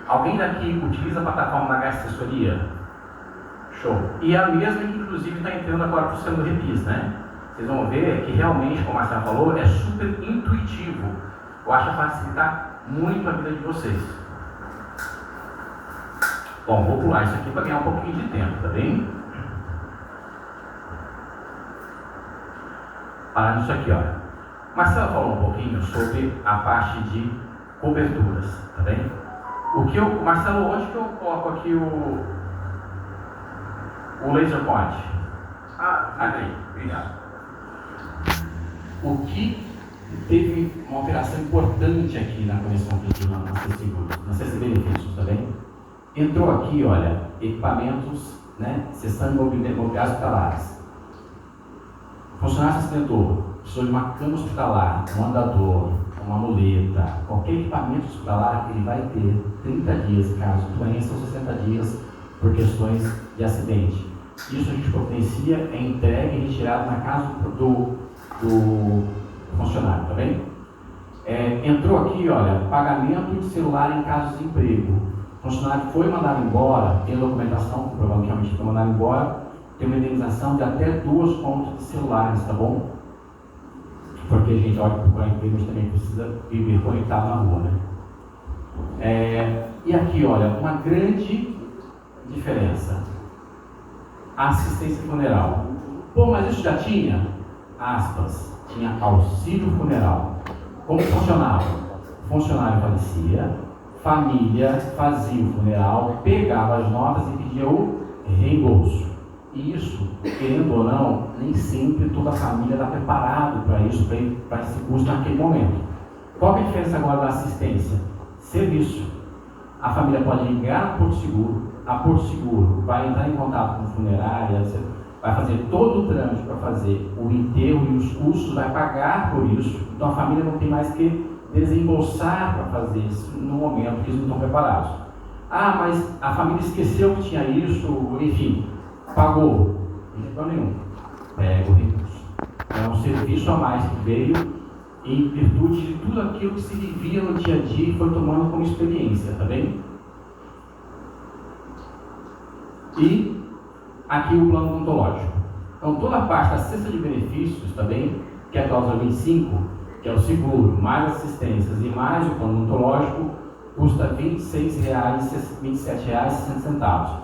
Alguém daqui utiliza a plataforma da Assessoria? Show! E é a mesma que, inclusive, está entrando agora para o sistema do Repis, né? Vocês vão ver que realmente, como a Marcela falou, é super intuitivo. Eu acho que vai facilitar muito a vida de vocês. Bom, vou pular isso aqui para ganhar um pouquinho de tempo, tá bem? Parar nisso aqui, ó. Marcelo falou um pouquinho sobre a parte de coberturas, tá bem? Marcelo, onde que eu coloco aqui o laser point? Aqui, obrigado. O que teve uma operação importante aqui na conexão que na CC Benefícios, tá bem? Entrou aqui, olha, equipamentos, né? Sessão imobiliária hospitalares. O funcionário se acidentou, precisou de uma cama hospitalar, um andador, uma muleta, qualquer equipamento hospitalar, ele vai ter 30 dias, caso doença, ou 60 dias por questões de acidente. Isso a gente providencia, é entregue e retirado na casa do funcionário, tá bem? Entrou aqui, olha, pagamento de celular em casos de emprego. O funcionário foi mandado embora, tem documentação comprovando que realmente foi mandado embora, tem uma indenização de até 2 contas de celulares, tá bom? Porque a gente olha para procurar emprego, a gente também precisa viver conectado na rua, né? E aqui, olha, uma grande diferença. Assistência funeral. Pô, mas isso já tinha? Aspas, tinha auxílio funeral. Como funcionava? O funcionário falecia, família fazia o funeral, pegava as notas e pedia o reembolso. E isso, querendo ou não, nem sempre toda a família está preparada para isso, para esse custo naquele momento. Qual é a diferença agora da assistência? Serviço. A família pode ligar a Porto Seguro, a Porto Seguro vai entrar em contato com funerária, vai fazer todo o trâmite para fazer o enterro e os custos, vai pagar por isso. Então a família não tem mais que desembolsar para fazer isso no momento que eles não estão preparados. Ah, mas a família esqueceu que tinha isso, enfim, pagou. Não tem problema nenhum. Pega o recurso. É um serviço a mais que veio em virtude de tudo aquilo que se vivia no dia a dia e foi tomando como experiência, tá bem? E aqui o plano odontológico. Então toda a parte da cesta de benefícios, tá bem? Que é a cláusula 25, que é o seguro, mais assistências e mais o plano odontológico, custa R$ 27,60.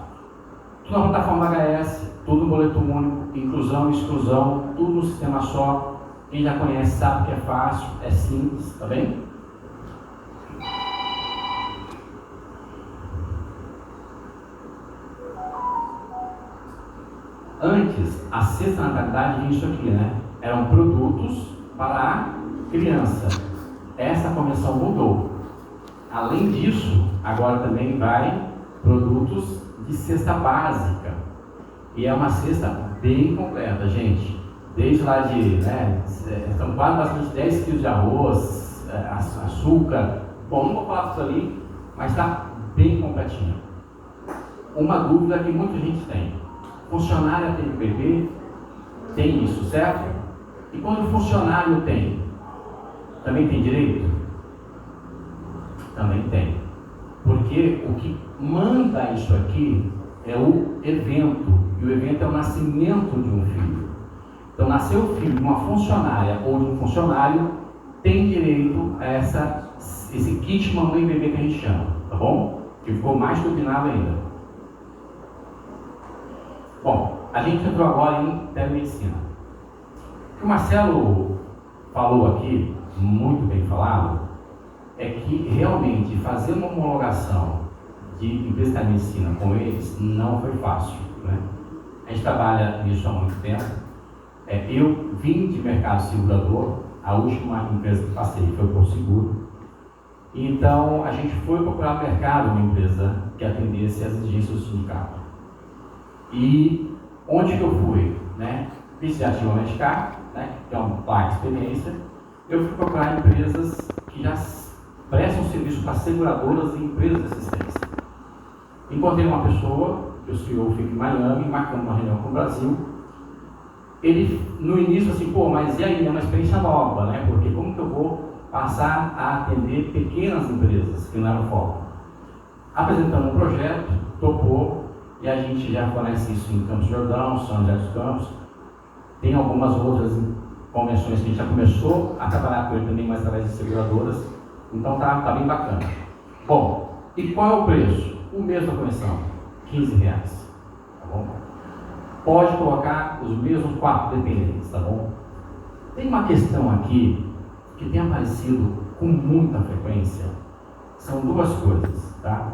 Tudo na plataforma HS, tudo no boleto único, inclusão e exclusão, tudo no sistema só. Quem já conhece sabe que é fácil, é simples, tá bem? Antes, a cesta natalidade vinha isso aqui, né? Eram produtos para a criança. Essa convenção mudou. Além disso, agora também vai produtos de cesta básica. E é uma cesta bem completa, gente. Desde lá de, né, são quase bastante 10 quilos de arroz, açúcar. Bom, não vou falar disso ali, mas está bem completinho. Uma dúvida que muita gente tem. Funcionário TPB tem isso, certo? E quando o funcionário tem, também tem direito? Também tem. Porque o que manda isso aqui é o evento. E o evento é o nascimento de um filho. Então, nasceu o filho de uma funcionária ou de um funcionário, tem direito a esse kit mamãe e bebê que a gente chama, tá bom? Que ficou mais turbinado ainda. Bom, a gente entrou agora em telemedicina. O que o Marcelo falou aqui, muito bem falado, é que realmente fazer uma homologação de empresa de telemedicina com eles não foi fácil, né? A gente trabalha nisso há muito tempo. Eu vim de mercado segurador, a última empresa que passei foi o Porto Seguro. Então, a gente foi procurar no mercado uma empresa que atendesse às exigências do sindicato. E onde que eu fui? Né? Iniciativa Medicar, né? Que é uma placa de experiência. Eu fui procurar empresas que já prestam serviço para seguradoras e empresas de assistência. Encontrei uma pessoa, que o CEO fica em Miami, marcando uma reunião com o Brasil. Ele, no início, assim, pô, mas e aí? É uma experiência nova, né? Porque como que eu vou passar a atender pequenas empresas, que não era o foco? Apresentamos um projeto, topou, e a gente já fornece isso em Campos do Jordão, São José dos Campos. Tem algumas outras convenções que a gente já começou a trabalhar com ele também, mas através de seguradoras. Então tá bem bacana. Bom, e qual é o preço? O mesmo da comissão, R$15, tá bom? Pode colocar os mesmos 4 dependentes, tá bom? Tem uma questão aqui que tem aparecido com muita frequência, são duas coisas, tá?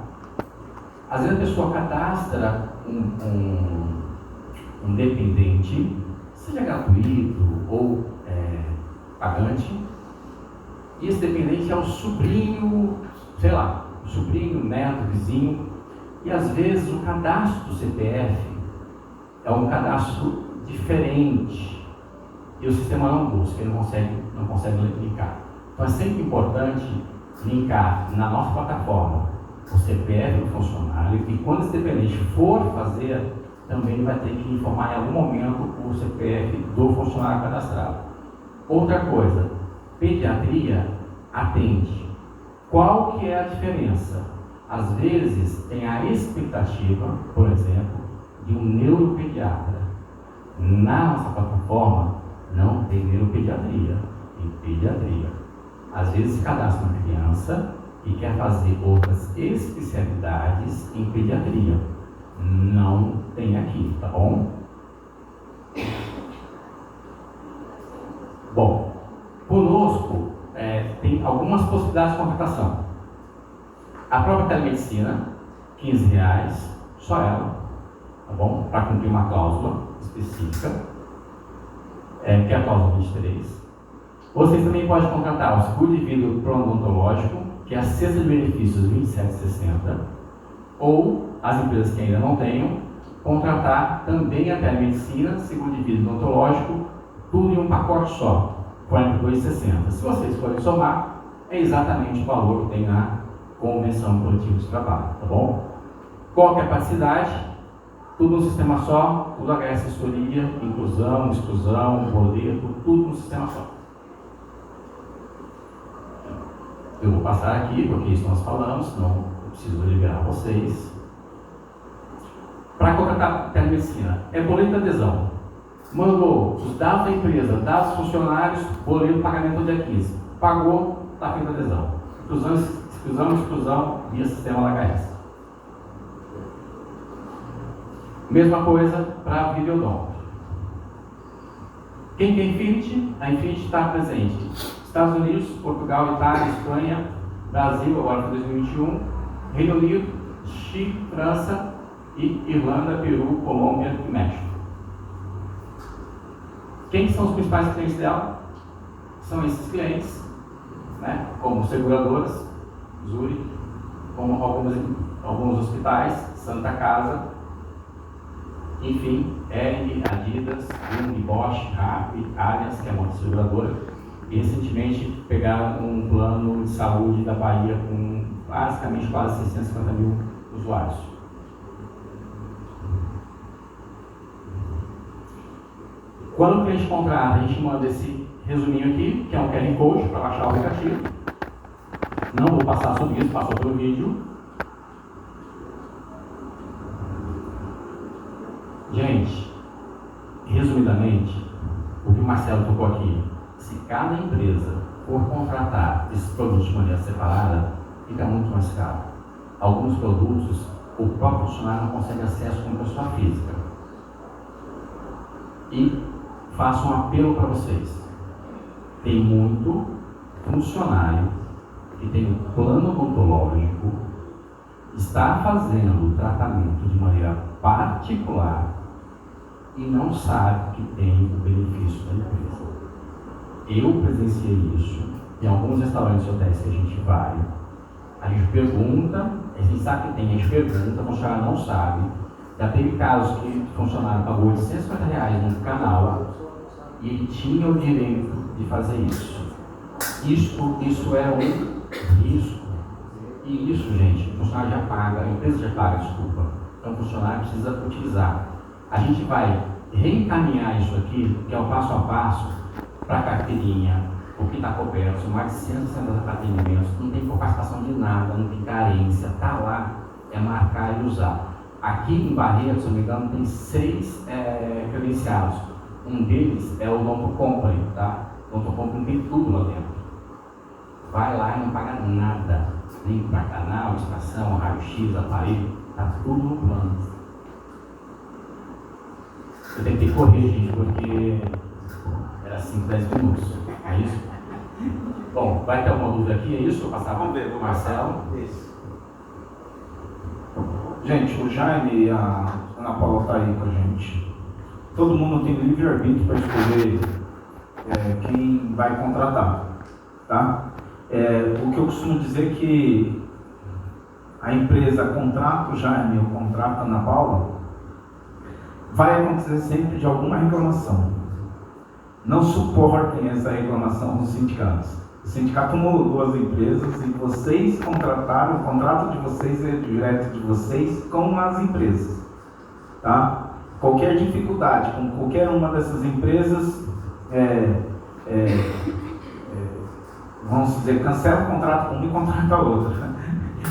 Às vezes a pessoa cadastra um dependente, seja gratuito ou pagante, e esse dependente é o sobrinho, sei lá, o sobrinho, neto, vizinho, e às vezes o cadastro do CPF é um cadastro diferente e o sistema não busca, ele não consegue linkar. Então é sempre importante linkar na nossa plataforma o CPF do funcionário, e quando esse dependente for fazer, também vai ter que informar em algum momento o CPF do funcionário cadastrado. Outra coisa, pediatria atende. Qual que é a diferença? Às vezes tem a expectativa, por exemplo, de um neuropediatra. Na nossa plataforma não tem neuropediatria, tem pediatria. Às vezes cadastra uma criança e quer fazer outras especialidades em pediatria. Não tem aqui, tá bom? Bom, conosco tem algumas possibilidades de contratação. A própria telemedicina, R$15, só ela, tá bom? Para cumprir uma cláusula específica, que é a cláusula 23. Vocês também podem contratar o seguro de vida odontológico, que é a cesta de benefícios R$27,60, ou as empresas que ainda não tenham, contratar também a telemedicina, seguro de vida odontológico, tudo em um pacote só, R$42,60. Se vocês forem somar, é exatamente o valor que tem na convenção coletiva de trabalho, tá bom? Qual que é a praticidade? Tudo no sistema só, tudo HS assessoria, inclusão, exclusão, boleto, tudo no sistema só. Eu vou passar aqui, porque isso nós falamos, senão eu preciso liberar vocês. Para contratar telemedicina, é boleto de adesão. Mandou os dados da empresa, dados dos funcionários, boleto, pagamento do dia 15. Pagou, está feita a adesão. Exclusão via sistema HS. Mesma coisa para a videodonto. Quem tem Infinity? A Infinity está presente. Estados Unidos, Portugal, Itália, Espanha, Brasil, agora para 2021, Reino Unido, Chile, França e Irlanda, Peru, Colômbia e México. Quem são os principais clientes dela? São esses clientes, né? Como seguradoras, Zurich, como alguns hospitais, Santa Casa, enfim, Ering, Adidas, Jung, Bosch, Rappi, Allianz, que é uma seguradora, e recentemente pegaram um plano de saúde da Bahia com basicamente quase 650 mil usuários. Quando o cliente contrata, a gente manda esse resuminho aqui, que é um QR Code para baixar o aplicativo. Não vou passar sobre isso, passo pelo vídeo. Gente, resumidamente, o que o Marcelo tocou aqui, se cada empresa for contratar esses produtos de maneira separada, fica muito mais caro. Alguns produtos, o próprio funcionário não consegue acesso como pessoa física. E faço um apelo para vocês. Tem muito funcionário que tem um plano odontológico, está fazendo o tratamento de maneira particular e não sabe que tem o benefício da empresa. Eu presenciei isso em alguns restaurantes e hotéis que a gente vai. A gente pergunta, a gente sabe que tem, a gente pergunta, o funcionário não sabe. Já teve casos que o funcionário pagou R$850 no canal e ele tinha o direito de fazer isso. Isso é um risco. E isso, gente, o funcionário já paga, a empresa já paga, desculpa. Então o funcionário precisa utilizar. A gente vai reencaminhar isso aqui, que é o passo a passo, para a carteirinha, o que está coberto, são mais de 160 atendimentos, não tem participação de nada, não tem carência, está lá, é marcar e usar. Aqui em Barretos, se não me engano, tem 6 credenciados. Um deles é o Odonto Company, tá? O Odonto Company tem tudo lá dentro. Vai lá e não paga nada. nem para canal, estação, raio-x, aparelho, está tudo no plano. Eu tentei corrigir porque era 5, 10 minutos. É isso? Bom, vai ter alguma dúvida aqui? É isso? Eu passava Vamos ver, o Marcelo. Isso. Gente, o Jaime e a Ana Paula está aí com a gente. Todo mundo tem livre-arbítrio para escolher quem vai contratar. Tá? O que eu costumo dizer é que a empresa contrata o Jaime ou contrata a Ana Paula, vai acontecer sempre de alguma reclamação. Não suportem essa reclamação dos sindicatos. O sindicato mudou as empresas e vocês contrataram, o contrato de vocês é direto de vocês com as empresas. Tá? Qualquer dificuldade com qualquer uma dessas empresas, vamos dizer, cancela o contrato com uma e contrata a outra.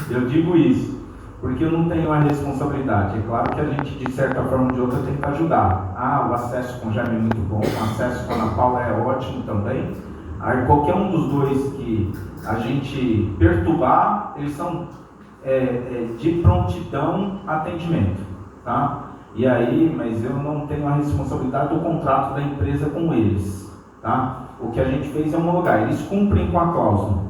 Eu digo isso, porque eu não tenho a responsabilidade. É claro que a gente, de certa forma ou de outra, tem que ajudar. O acesso com o Jaime é muito bom, o acesso com a Ana Paula é ótimo também. Aí, qualquer um dos dois que a gente perturbar, eles são de prontidão atendimento. Tá? E aí, mas eu não tenho a responsabilidade do contrato da empresa com eles. Tá? O que a gente fez é homologar, eles cumprem com a cláusula,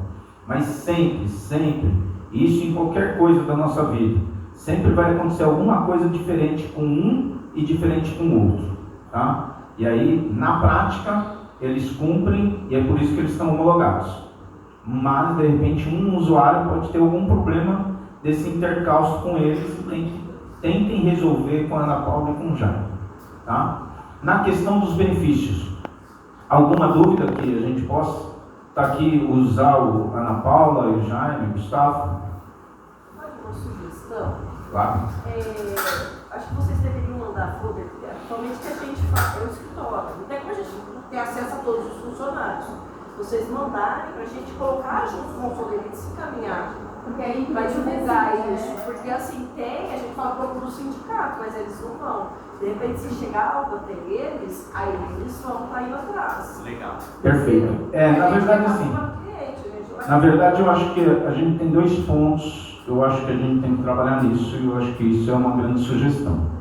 mas sempre, isso em qualquer coisa da nossa vida, sempre vai acontecer alguma coisa diferente com um e diferente com o outro, tá? E aí, na prática, eles cumprem e é por isso que eles estão homologados. Mas, de repente, um usuário pode ter algum problema desse intercalço com eles e tentem resolver com a Ana Paula e com o Jaime, tá? Na questão dos benefícios, alguma dúvida que a gente possa? Está aqui usar o Ana Paula e o Jaime, o Gustavo? Pode uma sugestão? Claro. Acho que vocês deveriam mandar folder, porque atualmente que a gente faz é o escritório. Não tem como a gente ter acesso a todos os funcionários. Vocês mandarem para a gente colocar junto com o folder e se encaminhar. Porque aí vai divulgar isso. Porque assim, a gente fala procura o sindicato, mas eles não vão. De repente, se chegar algo até eles, aí eles vão estar indo atrás. Legal. Perfeito. Na verdade, assim. Na verdade, eu acho que a gente tem 2 pontos. Eu acho que a gente tem que trabalhar nisso e eu acho que isso é uma grande sugestão.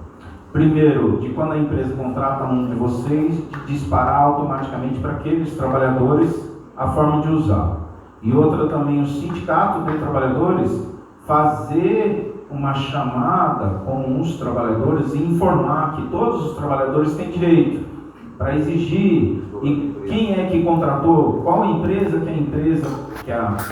Primeiro, de quando a empresa contrata um de vocês, de disparar automaticamente para aqueles trabalhadores a forma de usar. E outra também, o sindicato de trabalhadores fazer uma chamada com os trabalhadores e informar que todos os trabalhadores têm direito para exigir e quem é que contratou, qual empresa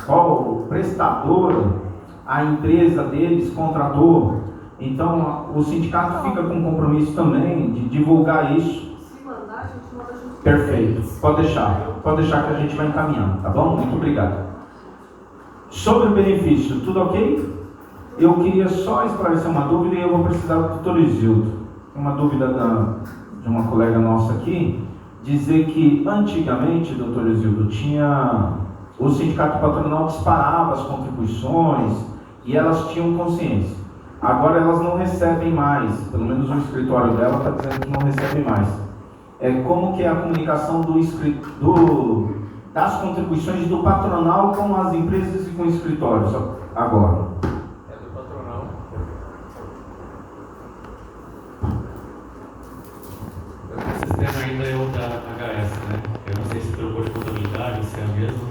qual prestadora a empresa deles contratou. Então o sindicato fica com compromisso também de divulgar isso. Se mandar, a gente manda junto. Perfeito, pode deixar que a gente vai encaminhando, tá bom? Muito obrigado. Sobre o benefício, tudo ok? Eu queria só esclarecer uma dúvida e eu vou precisar do Dr. Isildo. Uma dúvida de uma colega nossa aqui, dizer que antigamente, Dr. Isildo, o sindicato patronal disparava as contribuições e elas tinham consciência. Agora elas não recebem mais, pelo menos o escritório dela está dizendo que não recebe mais. Como que é a comunicação das contribuições do patronal com as empresas e com os escritórios agora? É do patronal. O sistema ainda é o da HS, né? Eu não sei se trocou de contabilidade, se é o mesmo,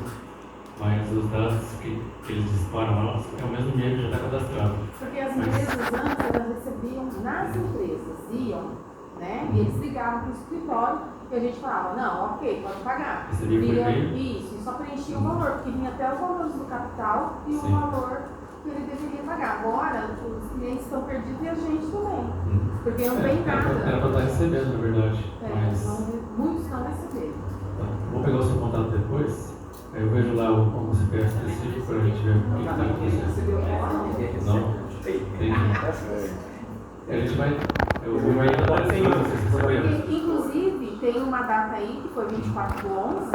mas os dados que eles disparam lá é o mesmo dinheiro que já está cadastrado. Porque as empresas antes, elas recebiam nas empresas, iam, né? E eles ligavam para o escritório e a gente falava, não, ok, pode pagar. Recebia por e-mail? Isso, e só preenchia o valor, porque vinha até os valores do capital e o valor que ele deveria pagar. Agora, os clientes estão perdidos e a gente também, porque não tem nada. Era para estar recebendo, na verdade. Muitos não receberam. Tá. Vou pegar o seu contato depois. Aí eu vejo lá o CPF específico para a gente ver o que está acontecendo. Não? Entendi. A gente vai. Eu vou ainda dar vocês receberam. Inclusive, tem uma data aí que foi 24/11,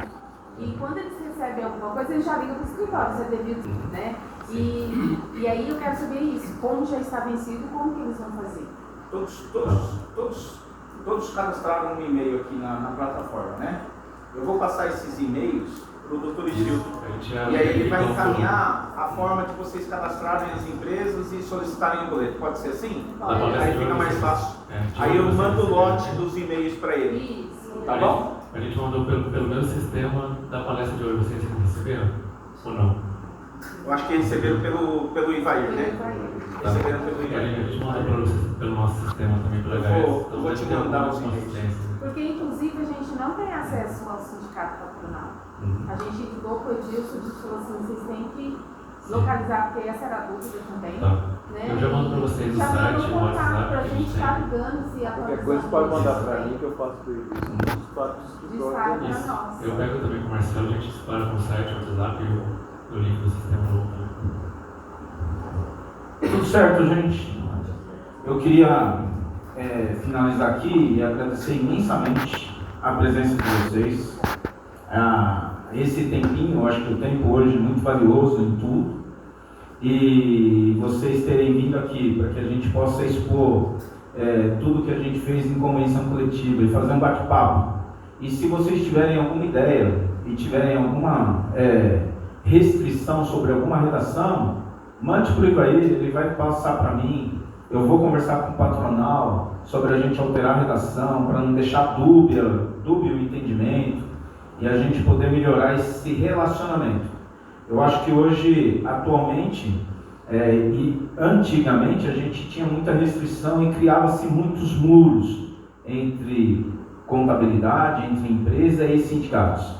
e quando eles recebem alguma coisa, eles já ligam para o escritório, se é devido, né? E aí eu quero saber isso, como já está vencido, como que eles vão fazer? Todos cadastraram um e-mail aqui na plataforma, né? Eu vou passar esses e-mails para o Dr. Gildo. A E aí ele vai encaminhar a forma de vocês cadastrarem as empresas e solicitarem o boleto. Pode ser assim? Aí fica mais fácil. Aí eu mando o lote dos e-mails para ele. Tá bom? A gente mandou pelo mesmo sistema da palestra de hoje. Vocês receberam ou não? Eu acho que receberam pelo Ivair, né? Receberam pelo A Ivair. gente mandou pelo nosso sistema também, pelo HS. Eu vou te mandar os e-mails. Porque, inclusive, a gente não tem acesso ao sindicato patronal. A gente ligou para o Edilson e falou assim, vocês têm que localizar, porque essa era a dúvida também. Tá. Né? Eu já mando para vocês o já site, o contato WhatsApp. para a gente estar ligando se Qualquer coisa pode mandar para mim que eu faço para dispara para nós. Eu pego também com o Marcelo, a gente dispara com o site, o WhatsApp e o link do sistema novo também. Tudo certo, gente? Eu queria finalizar aqui e agradecer imensamente a presença de vocês. Esse tempinho, eu acho que o tempo hoje é muito valioso em tudo. E vocês terem vindo aqui para que a gente possa expor tudo que a gente fez em convenção coletiva e fazer um bate-papo. E se vocês tiverem alguma ideia e tiverem alguma restrição sobre alguma redação, mande para o Ivair, ele vai passar para mim. Eu vou conversar com o patronal sobre a gente alterar a redação para não deixar dúbio o entendimento e a gente poder melhorar esse relacionamento. Eu acho que hoje, atualmente e antigamente, a gente tinha muita restrição e criava-se muitos muros entre contabilidade, entre empresa e sindicatos,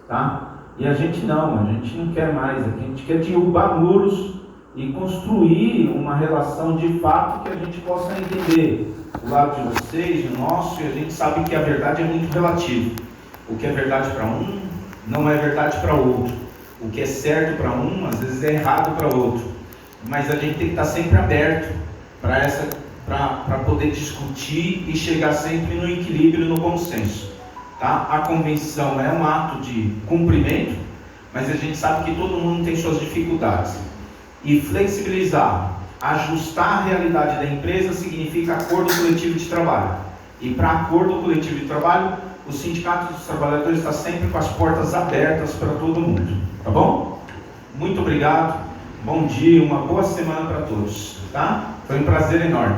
tá? E a gente não quer mais, a gente quer derrubar muros e construir uma relação de fato que a gente possa entender o lado de vocês, o nosso, e a gente sabe que a verdade é muito relativa. O que é verdade para um não é verdade para outro. O que é certo para um, às vezes é errado para outro. Mas a gente tem que estar sempre aberto para poder discutir e chegar sempre no equilíbrio e no bom senso. Tá? A convenção é um ato de cumprimento, mas a gente sabe que todo mundo tem suas dificuldades. E flexibilizar, ajustar a realidade da empresa significa acordo coletivo de trabalho. E para acordo coletivo de trabalho, o Sindicato dos Trabalhadores está sempre com as portas abertas para todo mundo. Tá bom? Muito obrigado, bom dia, uma boa semana para todos. Tá? Foi um prazer enorme.